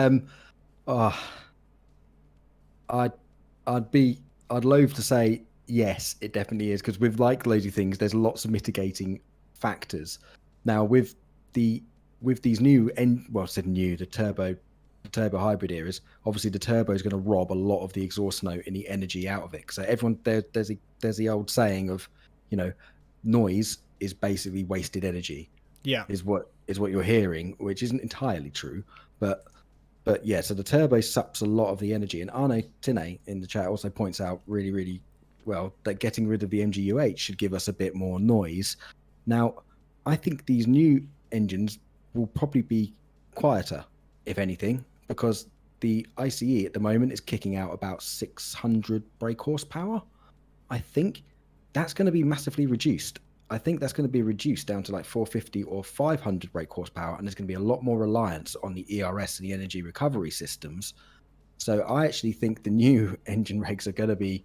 I'd loathe to say yes, it definitely is, because with like loads of things, there's lots of mitigating factors. Now with these new the turbo hybrid eras, obviously the turbo is going to rob a lot of the exhaust note and the energy out of it. So everyone there's the old saying of, noise is basically wasted energy.
Yeah,
is what you're hearing, which isn't entirely true, but yeah. So the turbo sucks a lot of the energy, and Arno Tine in the chat also points out really, really well that getting rid of the MGUH should give us a bit more noise. Now, I think these new engines will probably be quieter, if anything, because the ICE at the moment is kicking out about 600 brake horsepower. I think that's going to be massively reduced. I think that's going to be reduced down to like 450 or 500 brake horsepower, and there's going to be a lot more reliance on the ERS and the energy recovery systems. So I actually think the new engine regs are going to be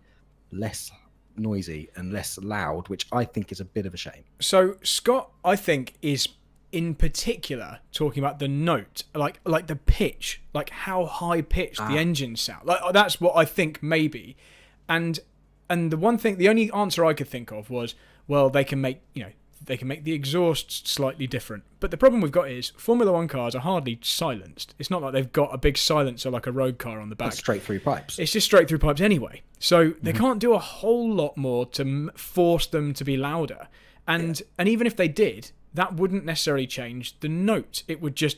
less noisy and less loud, which I think is a bit of a shame.
So Scott, I think, is in particular talking about the note, like the pitch, like how high pitched the engines sound. Like that's what I think maybe. And the only answer I could think of was, well, they can make the exhausts slightly different. But the problem we've got is Formula One cars are hardly silenced. It's not like they've got a big silencer like a road car on the back.
That's straight through pipes.
It's just straight through pipes anyway. So they can't do a whole lot more to force them to be louder. And even if they did, that wouldn't necessarily change the note. It would just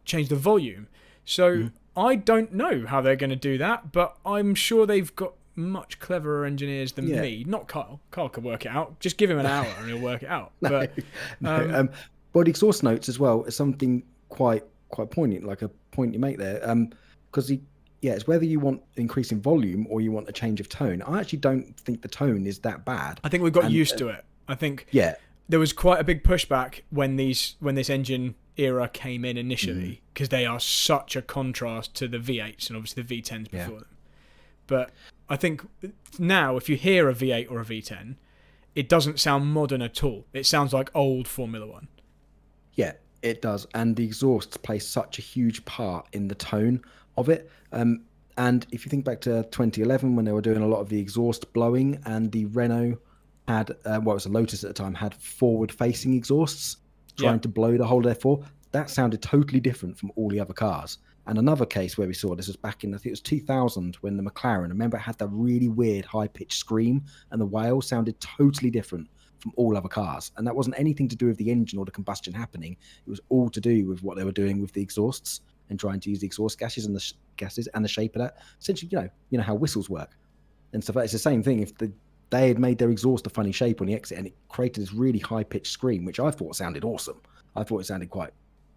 change the volume. So I don't know how they're going to do that, but I'm sure they've got much cleverer engineers than me. Not Kyle. Kyle can work it out. Just give him an hour and he'll work it out. But
the exhaust notes as well is something quite poignant, like a point you make there. Because it's whether you want increase in volume or you want a change of tone. I actually don't think the tone is that bad.
I think we've got used to it. I think there was quite a big pushback when this engine era came in initially, because they are such a contrast to the V8s and obviously the V10s before them. But I think now if you hear a V8 or a V10, it doesn't sound modern at all. It sounds like old Formula One.
Yeah, it does. And the exhausts play such a huge part in the tone of it. And if you think back to 2011 when they were doing a lot of the exhaust blowing, and the Renault had, it was a Lotus at the time, had forward-facing exhausts trying to blow the whole therefore, that sounded totally different from all the other cars. And another case where we saw this was back in, I think it was 2000, when the McLaren, remember, it had that really weird high-pitched scream, and the wail sounded totally different from all other cars. And that wasn't anything to do with the engine or the combustion happening. It was all to do with what they were doing with the exhausts and trying to use the exhaust gases and the shape of that. Essentially, you know how whistles work and stuff. It's the same thing. If they had made their exhaust a funny shape on the exit, and it created this really high-pitched scream, which I thought sounded awesome. I thought it sounded quite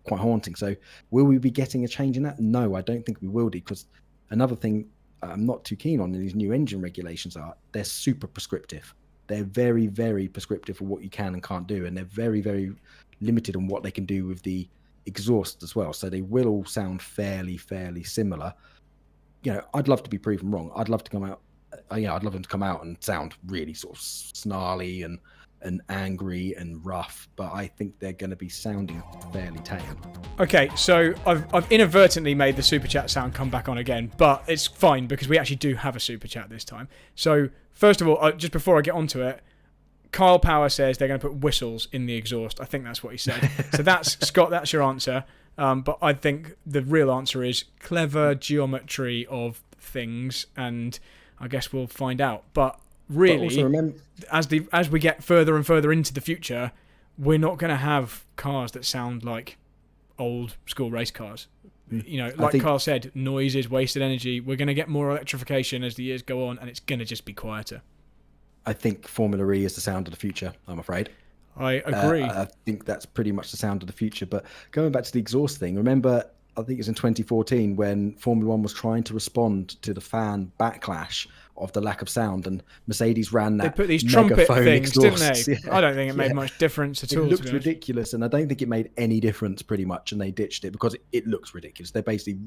quite haunting. So will we be getting a change in that? No, I don't think we will, because another thing I'm not too keen on in these new engine regulations are they're super prescriptive. They're very, very prescriptive for what you can and can't do, and they're very, very limited on what they can do with the exhaust as well. So they will all sound fairly similar. I'd love to be proven wrong. I'd love to come out. I'd love them to come out and sound really sort of snarly and angry and rough, but I think they're going to be sounding fairly tame.
Okay, so I've inadvertently made the super chat sound come back on again, but it's fine because we actually do have a super chat this time. So first of all, just before I get onto it, Kyle Power says they're going to put whistles in the exhaust. I think that's what he said. So that's Scott. That's your answer. But I think the real answer is clever geometry of things, and I guess we'll find out. But really,
also remember,
as we get further and further into the future, we're not going to have cars that sound like old school race cars. Like Carl said, noise is wasted energy. We're going to get more electrification as the years go on, and it's going to just be quieter. I
think Formula E is the sound of the future, I'm afraid.
I agree.
I think that's pretty much the sound of the future. But going back to the exhaust thing, remember, I think it was in 2014 when Formula One was trying to respond to the fan backlash of the lack of sound, and Mercedes ran that.
They put these trumpet things,
exhaust.
Didn't they? Yeah. I don't think it made much difference at all.
It looked ridiculous, and I don't think it made any difference pretty much, and they ditched it because it looks ridiculous. They're basically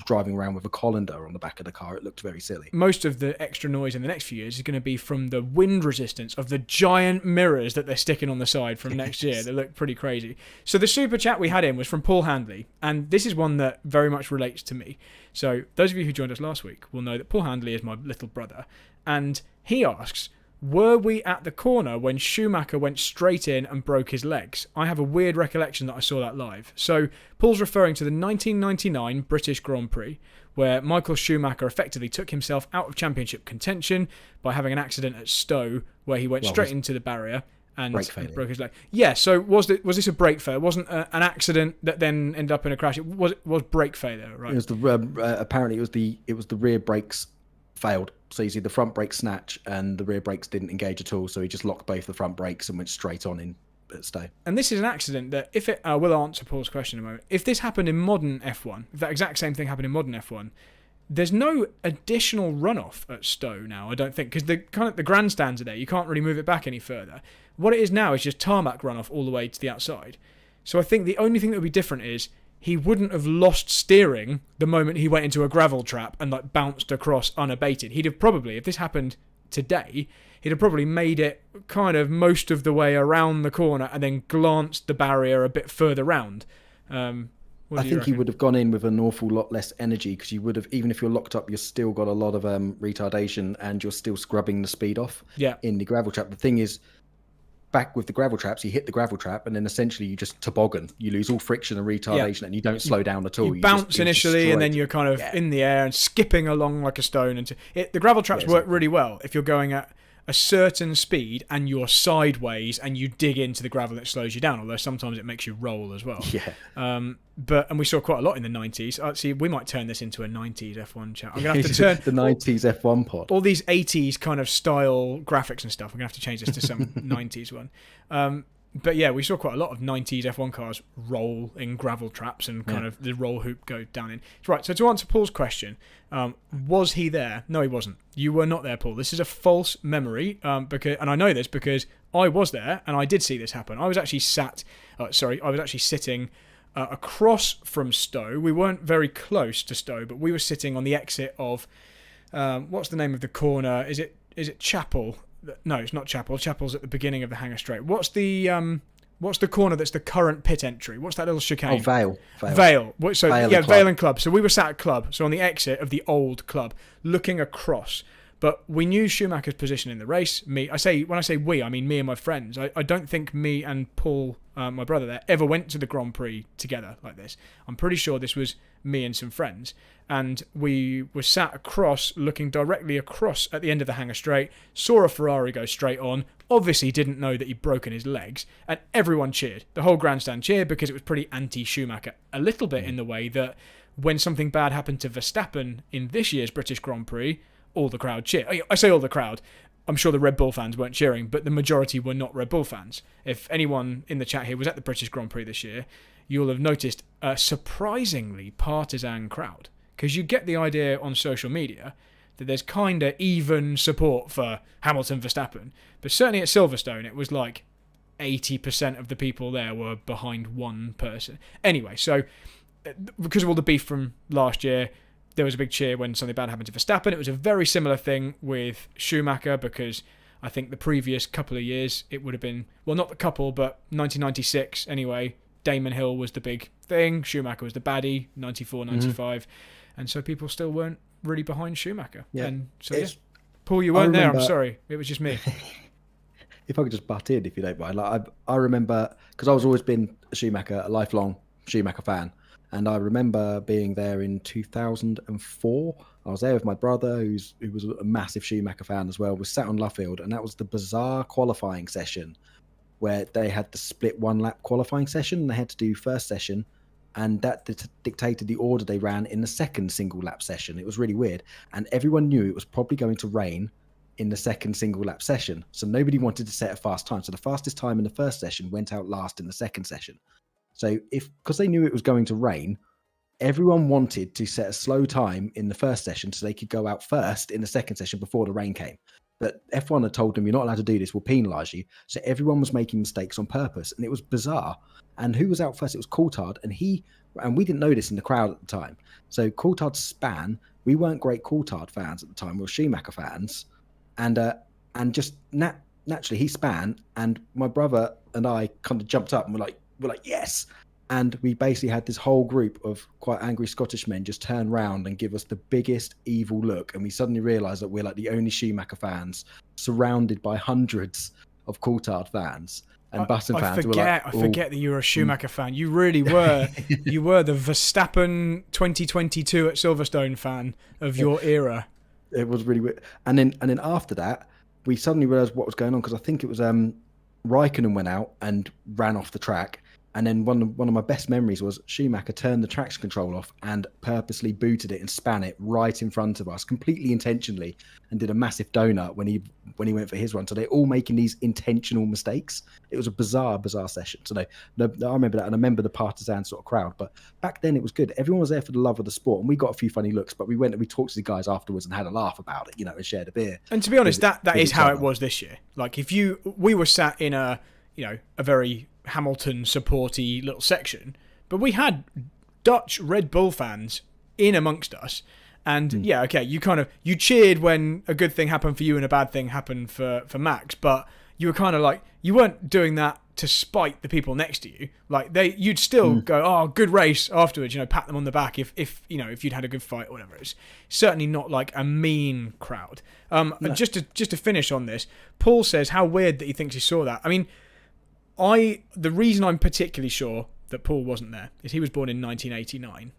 driving around with a colander on the back of the car. It looked very silly.
Most of the extra noise in the next few years is going to be from the wind resistance of the giant mirrors that they're sticking on the side from next year. They look pretty crazy. So the super chat we had in was from Paul Handley, and this is one that very much relates to me. So those of you who joined us last week will know that Paul Handley is my little brother, and he asks, were we at the corner when Schumacher went straight in and broke his legs? I have a weird recollection that I saw that live. So Paul's referring to the 1999 British Grand Prix, where Michael Schumacher effectively took himself out of championship contention by having an accident at Stowe, where he went straight into the barrier and broke his leg. Yeah, so was this a brake failure? It wasn't an accident that then ended up in a crash. It was brake failure, right?
It was apparently it was the rear brakes failed. So you see the front brakes snatch and the rear brakes didn't engage at all. So he just locked both the front brakes and went straight on in at Stowe. And
this is an accident that if it, I will answer Paul's question in a moment. If this happened in modern F1, if that exact same thing happened in modern F1, there's no additional runoff at Stowe now, I don't think, because the grandstands are there. You can't really move it back any further. What it is now is just tarmac runoff all the way to the outside. So I think the only thing that would be different is he wouldn't have lost steering the moment he went into a gravel trap and bounced across unabated. He'd have probably, if this happened today, he'd have probably made it kind of most of the way around the corner and then glanced the barrier a bit further round.
I think he would have gone in with an awful lot less energy, because you would have, even if you're locked up, you've still got a lot of retardation and you're still scrubbing the speed off in the gravel trap. The thing is, back with the gravel traps, you hit the gravel trap and then essentially you just toboggan. You lose all friction and retardation and you don't slow down at all.
You bounce initially and then you're kind of in the air and skipping along like a stone. And the gravel traps work really well if you're going at a certain speed and you're sideways and you dig into the gravel, it slows you down, although sometimes it makes you roll as well. And we saw quite a lot in the 90s. See, we might turn this into a 90s F1 chat. I'm going to have to turn
the 90s F1 pod.
All these 80s kind of style graphics and stuff. I'm going to have to change this to some 90s one. But yeah, we saw quite a lot of 90s F1 cars roll in gravel traps and kind of the roll hoop go down in. Right, so to answer Paul's question, was he there? No, he wasn't. You were not there, Paul. This is a false memory, and I know this because I was there and I did see this happen. I was actually sitting across from Stowe. We weren't very close to Stowe, but we were sitting on the exit of, what's the name of the corner? Is it Chapel? No, it's not Chapel. Chapel's at the beginning of the Hangar Straight. What's the corner that's the current pit entry? What's that little chicane?
Vale.
Vale. Vale and Club. So we were sat at Club, so on the exit of the old Club, looking across. But we knew Schumacher's position in the race. When I say we, I mean me and my friends. I don't think me and Paul, my brother there, ever went to the Grand Prix together like this. I'm pretty sure this was me and some friends. And we were sat across, looking directly across at the end of the Hangar Straight, saw a Ferrari go straight on, obviously didn't know that he'd broken his legs, and everyone cheered. The whole grandstand cheered because it was pretty anti-Schumacher, a little bit in the way that when something bad happened to Verstappen in this year's British Grand Prix, all the crowd cheered. I say all the crowd. I'm sure the Red Bull fans weren't cheering, but the majority were not Red Bull fans. If anyone in the chat here was at the British Grand Prix this year, you'll have noticed a surprisingly partisan crowd. Because you get the idea on social media that there's kind of even support for Hamilton Verstappen. But certainly at Silverstone, it was like 80% of the people there were behind one person. Anyway, so because of all the beef from last year, there was a big cheer when something bad happened to Verstappen. It was a very similar thing with Schumacher, because I think the previous couple of years, it would have been, well, not the couple, but 1996 anyway, Damon Hill was the big thing, Schumacher was the baddie, 94, 95, and so people still weren't really behind Schumacher.
Yeah.
And so, Paul, you weren't there, I'm sorry, it was just me.
If I could just butt in, if you don't mind. Like, I remember, because I was always been a lifelong Schumacher fan, and I remember being there in 2004. I was there with my brother, who was a massive Schumacher fan as well. We sat on Luffield, and that was the bizarre qualifying session where they had the split one-lap qualifying session, and they had to do first session, and that dictated the order they ran in the second single-lap session. It was really weird, and everyone knew it was probably going to rain in the second single-lap session, so nobody wanted to set a fast time. So the fastest time in the first session went out last in the second session. So because they knew it was going to rain, everyone wanted to set a slow time in the first session so they could go out first in the second session before the rain came. But F1 had told them, you're not allowed to do this, we'll penalise you. So everyone was making mistakes on purpose, and it was bizarre. And who was out first? It was Coulthard, and we didn't know this in the crowd at the time. So Coulthard span, we weren't great Coulthard fans at the time, we were Schumacher fans. And just naturally he span, and my brother and I kind of jumped up and we're like, yes. And we basically had this whole group of quite angry Scottish men just turn round and give us the biggest evil look. And we suddenly realised that we're like the only Schumacher fans surrounded by hundreds of Coulthard fans and Button fans.
I forget that you were a Schumacher fan. You really were. You were the Verstappen 2022 at Silverstone fan of your era.
It was really weird. And then after that, we suddenly realised what was going on, because I think it was Raikkonen went out and ran off the track. And then one of my best memories was Schumacher turned the traction control off and purposely booted it and span it right in front of us, completely intentionally, and did a massive donut when he went for his run. So they're all making these intentional mistakes. It was a bizarre session. So I remember that, and I remember the partisan sort of crowd. But back then it was good. Everyone was there for the love of the sport, and we got a few funny looks. But we talked to the guys afterwards and had a laugh about it, and shared a beer.
And to be honest, that is how it was this year. Like we were sat in a very Hamilton supporty little section, but we had Dutch Red Bull fans in amongst us, and you cheered when a good thing happened for you and a bad thing happened for Max, but you were kind of like, you weren't doing that to spite the people next to you. Like you'd still go, oh, good race afterwards, pat them on the back if you'd had a good fight or whatever. It's certainly not like a mean crowd. No. Just to finish on this, Paul says how weird that he thinks he saw that. I mean, the reason I'm particularly sure that Paul wasn't there is he was born in 1989,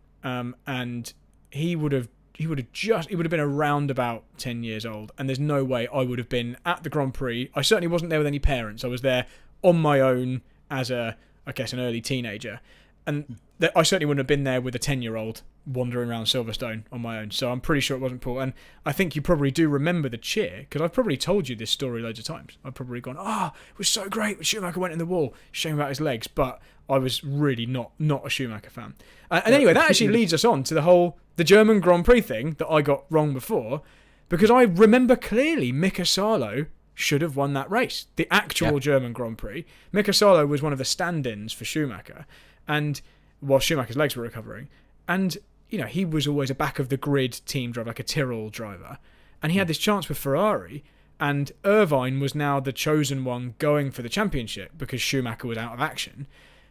and he would have been around about 10 years old, and there's no way I would have been at the Grand Prix. I certainly wasn't there with any parents. I was there on my own as an early teenager, and I certainly wouldn't have been there with a 10-year-old wandering around Silverstone on my own. So I'm pretty sure it wasn't Paul. And I think you probably do remember the cheer, because I've probably told you this story loads of times. I've probably gone, it was so great when Schumacher went in the wall. Shame about his legs. But I was really not a Schumacher fan. And anyway, that actually leads us on to the German Grand Prix thing that I got wrong before, because I remember clearly Mika Salo should have won that race. The actual German Grand Prix. Mika Salo was one of the stand-ins for Schumacher, and while Schumacher's legs were recovering. And he was always a back-of-the-grid team driver, like a Tyrrell driver. And he had this chance with Ferrari, and Irvine was now the chosen one going for the championship because Schumacher was out of action.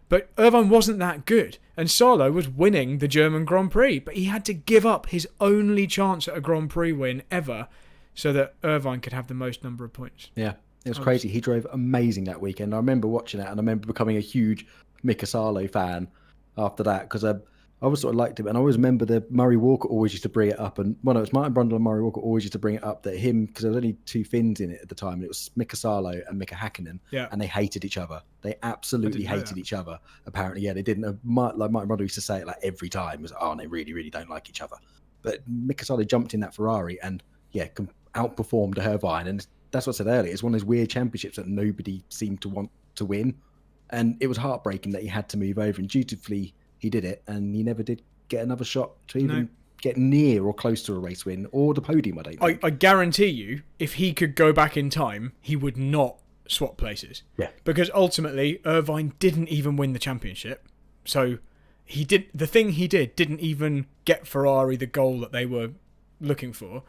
But Irvine wasn't that good, and Salo was winning the German Grand Prix, but he had to give up his only chance at a Grand Prix win ever so that Irvine could have the most number of points.
Yeah, it was crazy. He drove amazing that weekend. I remember watching it, and I remember becoming a huge Mika Salo fan after that, because I always sort of liked him, and I always remember that Murray Walker always used to bring it up, and it was Martin Brundle and Murray Walker always used to bring it up that because there was only two Finns in it at the time, and it was Mika Salo and Mika Häkkinen, and they hated each other. They absolutely hated each other. Apparently, they didn't. Like Martin Brundle used to say it like every time, it was they really, really don't like each other. But Mika Salo jumped in that Ferrari and outperformed Irvine, and that's what I said earlier. It's one of those weird championships that nobody seemed to want to win. And it was heartbreaking that he had to move over, and dutifully he did it, and he never did get another shot to even get near or close to a race win or the podium, I don't think.
I guarantee you, if he could go back in time, he would not swap places.
Yeah.
Because ultimately, Irvine didn't even win the championship. So the thing he didn't even get Ferrari the goal that they were looking for.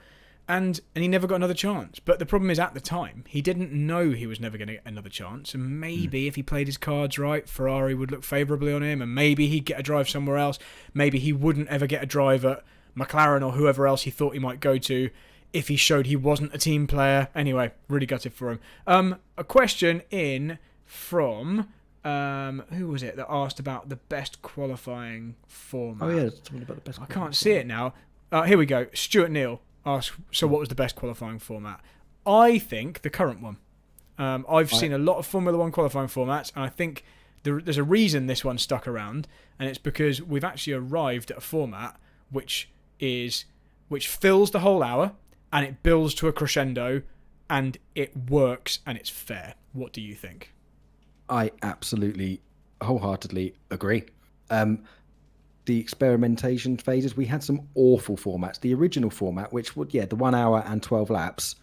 And he never got another chance. But the problem is, at the time, he didn't know he was never going to get another chance. And maybe if he played his cards right, Ferrari would look favourably on him. And maybe he'd get a drive somewhere else. Maybe he wouldn't ever get a drive at McLaren or whoever else he thought he might go to if he showed he wasn't a team player. Anyway, really gutted for him. A question in from... who was it that asked about the best qualifying format?
Oh, yeah, it's talking about the best.
I can't see it now. Here we go. Stuart Neal asked, so what was the best qualifying format? I think the current one. I've seen a lot of Formula One qualifying formats, and I think there's a reason this one stuck around, and it's because we've actually arrived at a format which fills the whole hour, and it builds to a crescendo, and it works, and it's fair. What do you think?
I absolutely, wholeheartedly agree. The experimentation phases, we had some awful formats. The original format, which would, the 1 hour and 12 laps,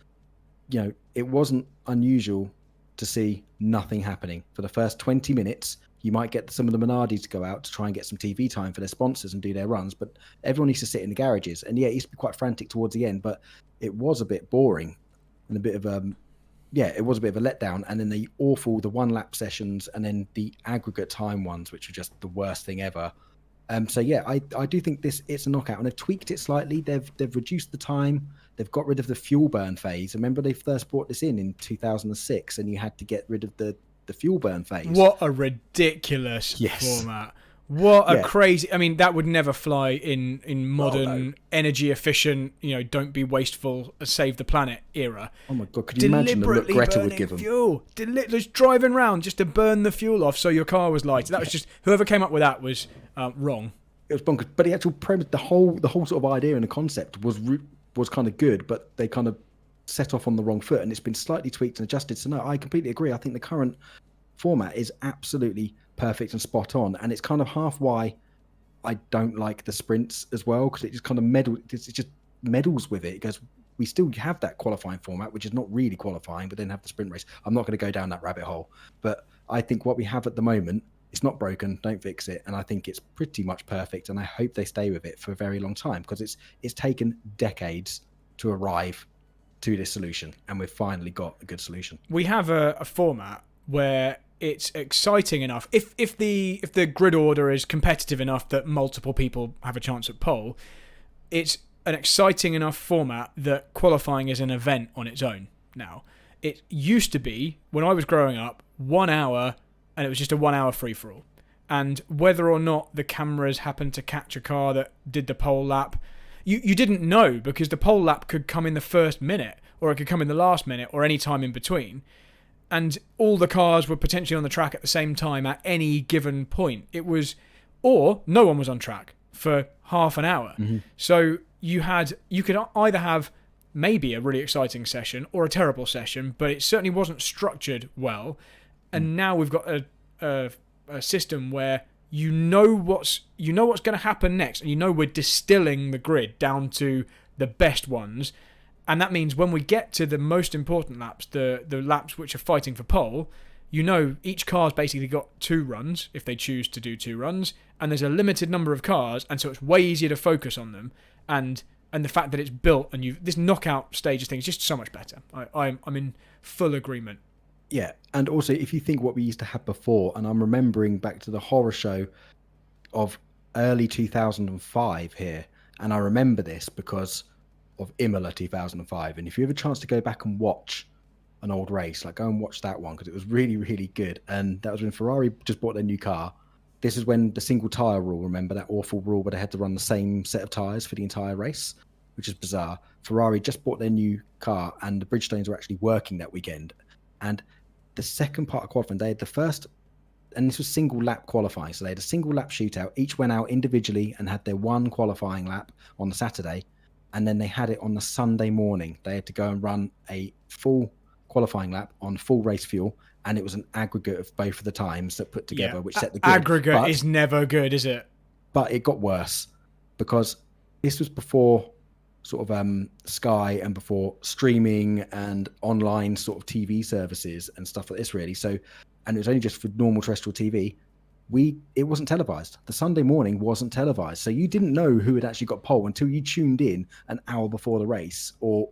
it wasn't unusual to see nothing happening. For the first 20 minutes, you might get some of the Minardis to go out to try and get some TV time for their sponsors and do their runs, but everyone needs to sit in the garages. And it used to be quite frantic towards the end, but it was a bit boring and a bit of it was a bit of a letdown. And then the 1 lap sessions, and then the aggregate time ones, which were just the worst thing ever. I do think it's a knockout, and they've tweaked it slightly. They've reduced the time. They've got rid of the fuel burn phase. Remember, they first brought this in 2006, and you had to get rid of the fuel burn phase.
What a ridiculous format. What a crazy... I mean, that would never fly in modern, energy efficient, don't be wasteful, save the planet era.
Oh my God, could you imagine the look Greta would give them?
Fuel. Just driving around just to burn the fuel off so your car was lighter. That was just... Whoever came up with that was wrong.
It was bonkers. But the actual premise, the whole sort of idea and the concept was kind of good, but they kind of set off on the wrong foot, and it's been slightly tweaked and adjusted. So no, I completely agree. I think the current format is absolutely perfect and spot on, and it's kind of half why I don't like the sprints as well, because it just kind of it meddles with it, because we still have that qualifying format, which is not really qualifying, but then have the sprint race. I'm not going to go down that rabbit hole, but I think what we have at the moment, it's not broken, don't fix it, and I think it's pretty much perfect, and I hope they stay with it for a very long time, because it's taken decades to arrive to this solution, and we've finally got a good solution.
We have a format where it's exciting enough. If the grid order is competitive enough that multiple people have a chance at pole, it's an exciting enough format that qualifying is an event on its own now. It used to be, when I was growing up, 1 hour, and it was just a 1 hour free-for-all. And whether or not the cameras happened to catch a car that did the pole lap, you didn't know, because the pole lap could come in the first minute, or it could come in the last minute, or any time in between. And all the cars were potentially on the track at the same time at any given point. Or no one was on track for half an hour. Mm-hmm. So you could either have maybe a really exciting session or a terrible session, but it certainly wasn't structured well. And now we've got a system where you know what's going to happen next, and we're distilling the grid down to the best ones. And that means when we get to the most important laps, the laps which are fighting for pole, each car's basically got 2 runs, if they choose to do 2 runs, and there's a limited number of cars, and so it's way easier to focus on them. And the fact that it's built, and this knockout stages thing is just so much better. I'm in full agreement.
Yeah, and also if you think what we used to have before, and I'm remembering back to the horror show of early 2005 here, and I remember this because of Imola 2005, and if you have a chance to go back and watch an old race, go and watch that one, because it was really, really good. And that was when Ferrari just bought their new car. This is when the single tyre rule, remember that awful rule where they had to run the same set of tyres for the entire race, which is bizarre. Ferrari just bought their new car, and the Bridgestones were actually working that weekend. And the second part of qualifying, they had the first, and this was single lap qualifying, so they had a single lap shootout. Each went out individually and had their one qualifying lap on the Saturday, and then they had it on the Sunday morning. They had to go and run a full qualifying lap on full race fuel, and it was an aggregate of both of the times that put together, which set the good.
Aggregate is never good, is it?
But it got worse because this was before sort of Sky and before streaming and online sort of TV services and stuff like this, really. So, and it was only just for normal terrestrial TV. It wasn't televised. The Sunday morning wasn't televised, so you didn't know who had actually got pole until you tuned in an hour before the race, or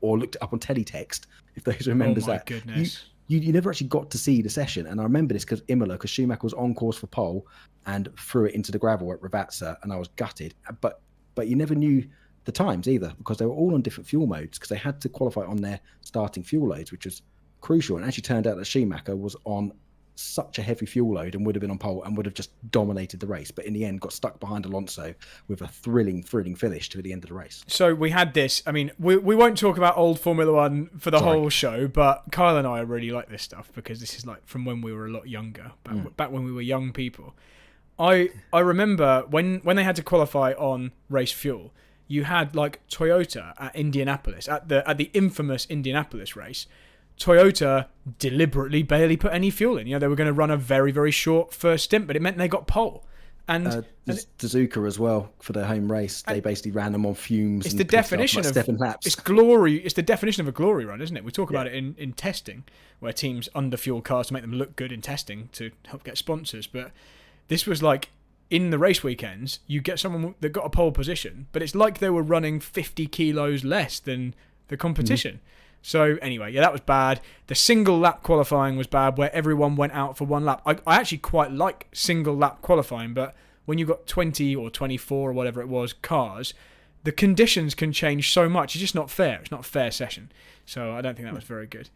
looked it up on teletext. If those remembers that,
goodness.
You never actually got to see the session. And I remember this because Schumacher was on course for pole and threw it into the gravel at Ravazza, and I was gutted. But you never knew the times either because they were all on different fuel modes because they had to qualify on their starting fuel loads, which was crucial. And it actually turned out that Schumacher was on such a heavy fuel load and would have been on pole and would have just dominated the race, but in the end got stuck behind Alonso with a thrilling finish to the end of the race.
So we had this, I mean, we won't talk about old Formula One for the whole show, but Kyle and I really like this stuff because this is like from when we were a lot younger, back when we were young people. I remember when they had to qualify on race fuel, you had like Toyota at Indianapolis, at the infamous Indianapolis race. Toyota deliberately barely put any fuel in. They were going to run a very, very short first stint, but it meant they got pole. And
Suzuka as well for their home race. They basically ran them on fumes.
It's the definition of
7 laps.
It's glory. It's the definition of a glory run, isn't it? We talk about it in testing, where teams underfuel cars to make them look good in testing to help get sponsors. But this was like in the race weekends, you get someone that got a pole position, but it's like they were running 50 kilos less than the competition. So anyway, that was bad. The single lap qualifying was bad, where everyone went out for one lap. I actually quite like single lap qualifying, but when you've got 20 or 24 or whatever it was cars, the conditions can change so much. It's just not fair. It's not a fair session. So I don't think that was very good.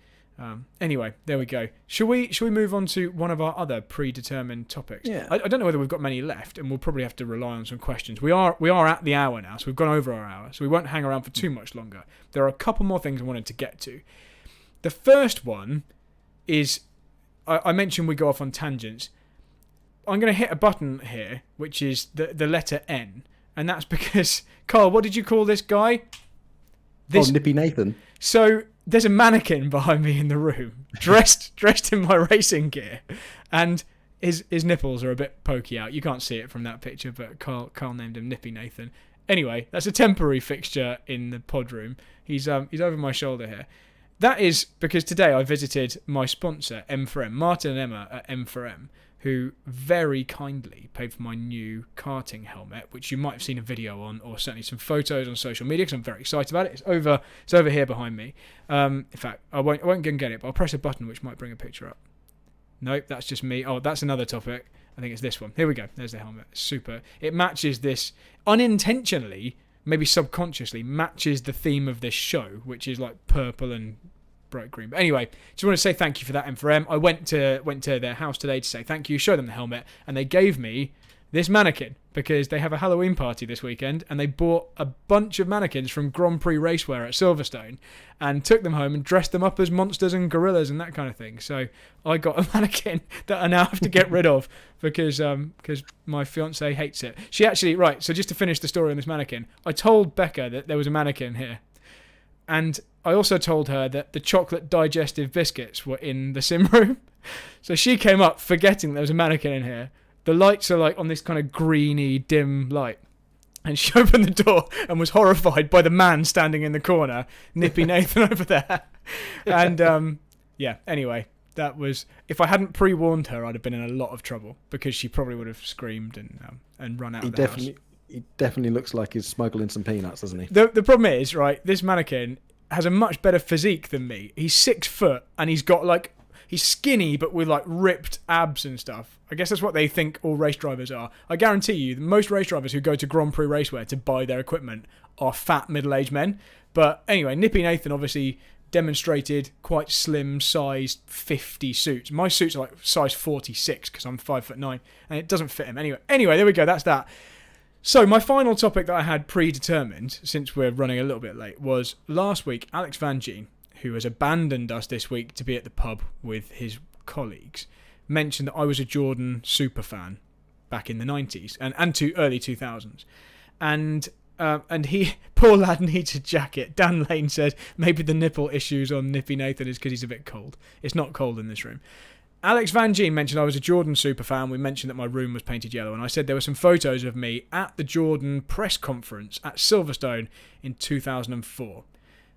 Anyway, there we go. Shall we move on to one of our other predetermined topics?
Yeah.
I don't know whether we've got many left, and we'll probably have to rely on some questions. We are at the hour now, so we've gone over our hour, so we won't hang around for too much longer. There are a couple more things I wanted to get to. The first one is, I mentioned we go off on tangents. I'm going to hit a button here, which is the letter N, and that's because, Carl, what did you call this guy?
Nippy Nathan.
So there's a mannequin behind me in the room, dressed in my racing gear, and his nipples are a bit pokey out. You can't see it from that picture, but Carl named him Nippy Nathan. Anyway, that's a temporary fixture in the pod room. He's over my shoulder here. That is because today I visited my sponsor, M4M, Martin and Emma at M4M, who very kindly paid for my new karting helmet, which you might have seen a video on, or certainly some photos on social media, because I'm very excited about it. It's over here behind me. In fact, I won't go and get it, but I'll press a button which might bring a picture up. Nope, that's just me. Oh, that's another topic. I think it's this one. Here we go. There's the helmet. Super. It matches this, unintentionally, maybe subconsciously, matches the theme of this show, which is like purple and bright green. But anyway, just want to say thank you for that, M4M. I went to their house today to say thank you, show them the helmet, and they gave me this mannequin because they have a Halloween party this weekend, and they bought a bunch of mannequins from Grand Prix Racewear at Silverstone and took them home and dressed them up as monsters and gorillas and that kind of thing. So I got a mannequin that I now have to get rid of because my fiance hates it. She actually, right, so just to finish the story on this mannequin, I told Becca that there was a mannequin here. And I also told her that the chocolate digestive biscuits were in the sim room. So she came up forgetting there was a mannequin in here. The lights are like on this kind of greeny, dim light. And she opened the door and was horrified by the man standing in the corner, Nippy Nathan over there. And anyway, that was, if I hadn't pre-warned her, I'd have been in a lot of trouble because she probably would have screamed and run out of the house.
He definitely looks like he's smuggling some peanuts, doesn't he?
The problem is, right, this mannequin has a much better physique than me. He's 6 foot and he's got like, he's skinny but with like ripped abs and stuff. I guess that's what they think all race drivers are. I guarantee you, most race drivers who go to Grand Prix Racewear to buy their equipment are fat middle-aged men. But anyway, Nippy Nathan obviously demonstrated quite slim sized 50 suits. My suits are like size 46 because I'm 5'9" and it doesn't fit him. Anyway, there we go. That's that. So my final topic that I had predetermined, since we're running a little bit late, was last week Alex Van Gien, who has abandoned us this week to be at the pub with his colleagues, mentioned that I was a Jordan super fan back in the 90s and to early 2000s. And And poor lad needs a jacket. Dan Lane said maybe the nipple issues on Nippy Nathan is because he's a bit cold. It's not cold in this room. Alex Van Gien mentioned I was a Jordan super fan. We mentioned that my room was painted yellow, and I said there were some photos of me at the Jordan press conference at Silverstone in 2004.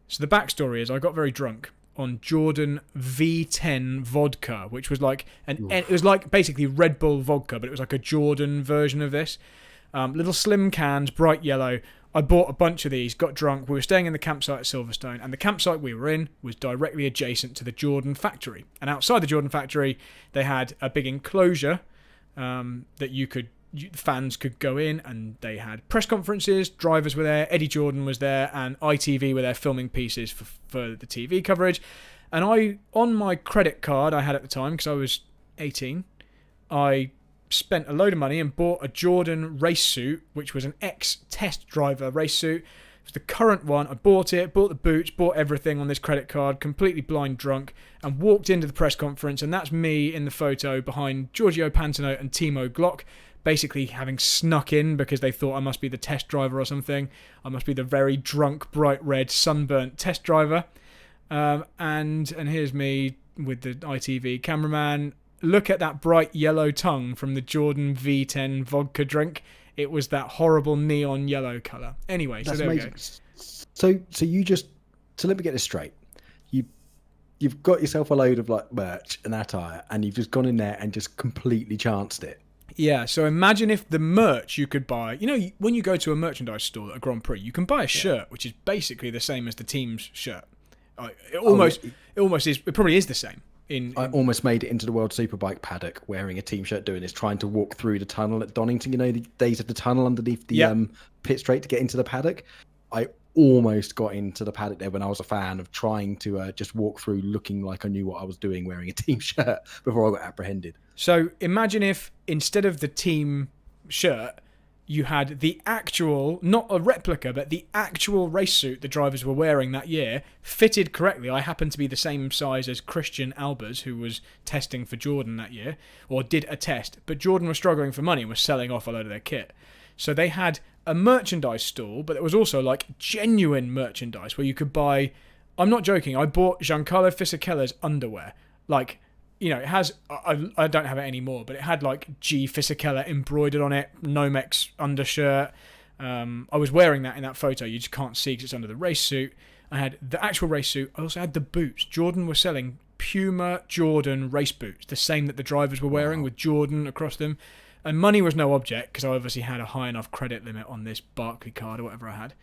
So the backstory is I got very drunk on Jordan V10 vodka, which was like it was like basically Red Bull vodka, but it was like a Jordan version of this. Little slim cans, bright yellow. I bought a bunch of these, got drunk. We were staying in the campsite at Silverstone, and the campsite we were in was directly adjacent to the Jordan factory. And outside the Jordan factory, they had a big enclosure that fans could go in, and they had press conferences. Drivers were there, Eddie Jordan was there, and ITV were there filming pieces for the TV coverage. And on my credit card I had at the time, because I was 18, I spent a load of money and bought a Jordan race suit, which was an ex-test driver race suit. It was the current one. I bought it, bought the boots, bought everything on this credit card, completely blind drunk, and walked into the press conference, and that's me in the photo behind Giorgio Pantano and Timo Glock, basically having snuck in because they thought I must be the test driver or something. I must be the very drunk, bright red, sunburnt test driver. And here's me with the ITV cameraman. Look at that bright yellow tongue from the Jordan V10 vodka drink. It was that horrible neon yellow colour. Anyway, so there amazing.
We go. So let me get this straight. You've got yourself a load of like merch and attire, and you've just gone in there and just completely chanced it.
Yeah, so imagine if the merch you could buy, when you go to a merchandise store at a Grand Prix, you can buy a shirt which is basically the same as the team's shirt. It probably is the same. I
almost made it into the World Superbike paddock wearing a team shirt doing this, trying to walk through the tunnel at Donington. The days of the tunnel underneath the pit straight to get into the paddock. I almost got into the paddock there when I was a fan of trying to just walk through looking like I knew what I was doing wearing a team shirt before I got apprehended.
So imagine if instead of the team shirt, you had the actual, not a replica, but the actual race suit the drivers were wearing that year, fitted correctly. I happened to be the same size as Christian Albers, who was testing for Jordan that year, or did a test, but Jordan was struggling for money and was selling off a load of their kit. So they had a merchandise stall, but there was also like genuine merchandise where you could buy, I'm not joking, I bought Giancarlo Fisichella's underwear. Like, it has, I don't have it anymore, but it had like G Fisichella embroidered on it, Nomex undershirt. I was wearing that in that photo. You just can't see because it's under the race suit. I had the actual race suit. I also had the boots. Jordan was selling Puma Jordan race boots, the same that the drivers were wearing with Jordan across them. And money was no object because I obviously had a high enough credit limit on this Barclay card or whatever I had.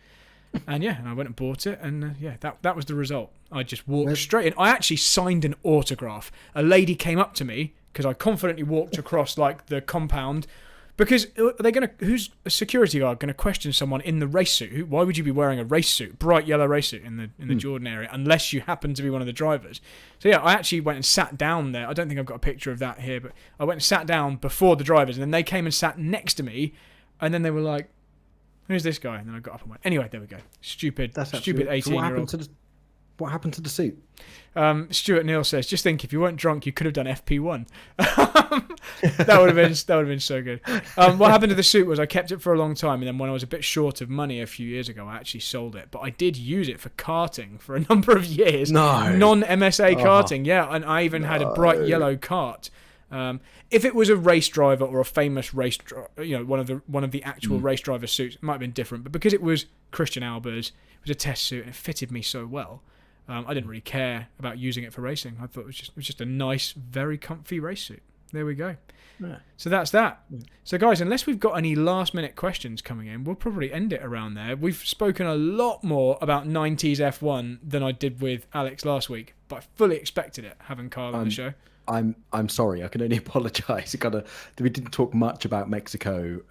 And I went and bought it, and that was the result. I just walked straight in. I actually signed an autograph. A lady came up to me because I confidently walked across like the compound. Because who's a security guard going to question someone in the race suit? Why would you be wearing a race suit, bright yellow race suit in the Jordan area, unless you happen to be one of the drivers? So I actually went and sat down there. I don't think I've got a picture of that here, but I went and sat down before the drivers, and then they came and sat next to me, and then they were like, "Who's this guy?" And then I got up and went. Anyway, there we go. Stupid 18-year-old.
So what happened to the suit?
Stuart Neal says, "Just think, if you weren't drunk, you could have done FP1." that would have been so good. What happened to the suit was I kept it for a long time, and then when I was a bit short of money a few years ago, I actually sold it. But I did use it for karting for a number of years.
No,
non-MSA karting, and I even had a bright yellow kart. If it was a race driver or a famous race, one of the actual race driver suits, it might have been different. But because it was Christian Albers, it was a test suit and it fitted me so well. I didn't really care about using it for racing. I thought it was just a nice, very comfy race suit. There we go. Yeah. So that's that. Yeah. So guys, unless we've got any last minute questions coming in, we'll probably end it around there. We've spoken a lot more about 90s F1 than I did with Alex last week, but I fully expected it having Kyle on the show.
I'm sorry. I can only apologise. We didn't talk much about Mexico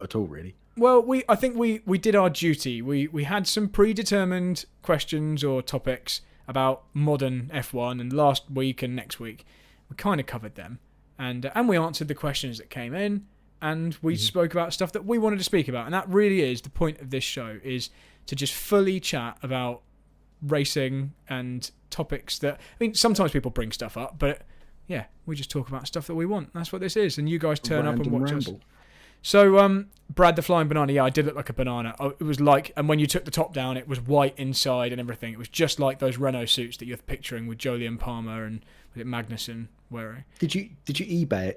at all, really.
Well, I think we did our duty. We had some predetermined questions or topics about modern F1, and last week and next week we kind of covered them, and we answered the questions that came in, and we spoke about stuff that we wanted to speak about, and that really is the point of this show, is to just fully chat about racing and topics that, sometimes people bring stuff up, but we just talk about stuff that we want. That's what this is, and you guys turn up and watch us. So, Brad the Flying Banana, yeah, I did look like a banana. It was like, and when you took the top down, it was white inside and everything. It was just like those Renault suits that you're picturing with Jolyon Palmer and was it Magnussen wearing.
Did you eBay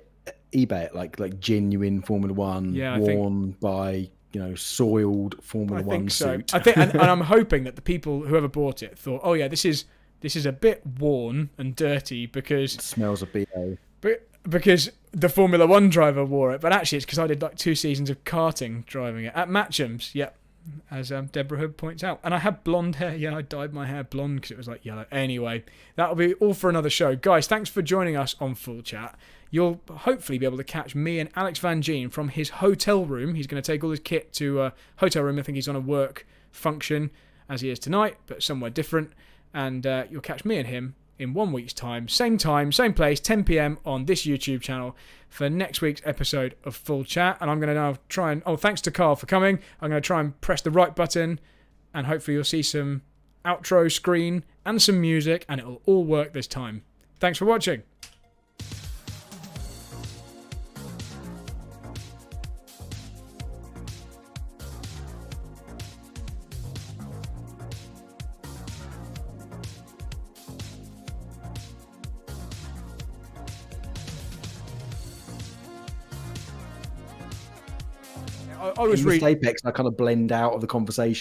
it like genuine Formula One, worn by soiled Formula One suit?
I think, and I'm hoping that the people whoever bought it thought, oh yeah, this is a bit worn and dirty because
it smells of BO.
Because the Formula One driver wore it, but actually it's because I did like 2 seasons of karting driving it at Matcham's. Yep, as Deborah Hood points out. And I had blonde hair. Yeah, I dyed my hair blonde because it was like yellow. Anyway, that'll be all for another show. Guys, thanks for joining us on Full Chat. You'll hopefully be able to catch me and Alex Van Gien from his hotel room. He's going to take all his kit to a hotel room. I think he's on a work function, as he is tonight, but somewhere different. And you'll catch me and him in 1 week's time, same place, 10 p.m. on this YouTube channel for next week's episode of Full Chat. And I'm going to now try and... Oh, thanks to Carl for coming. I'm going to try and press the right button and hopefully you'll see some outro screen and some music and it'll all work this time. Thanks for watching. I was reading
Apex, I kind of blend out of the conversation.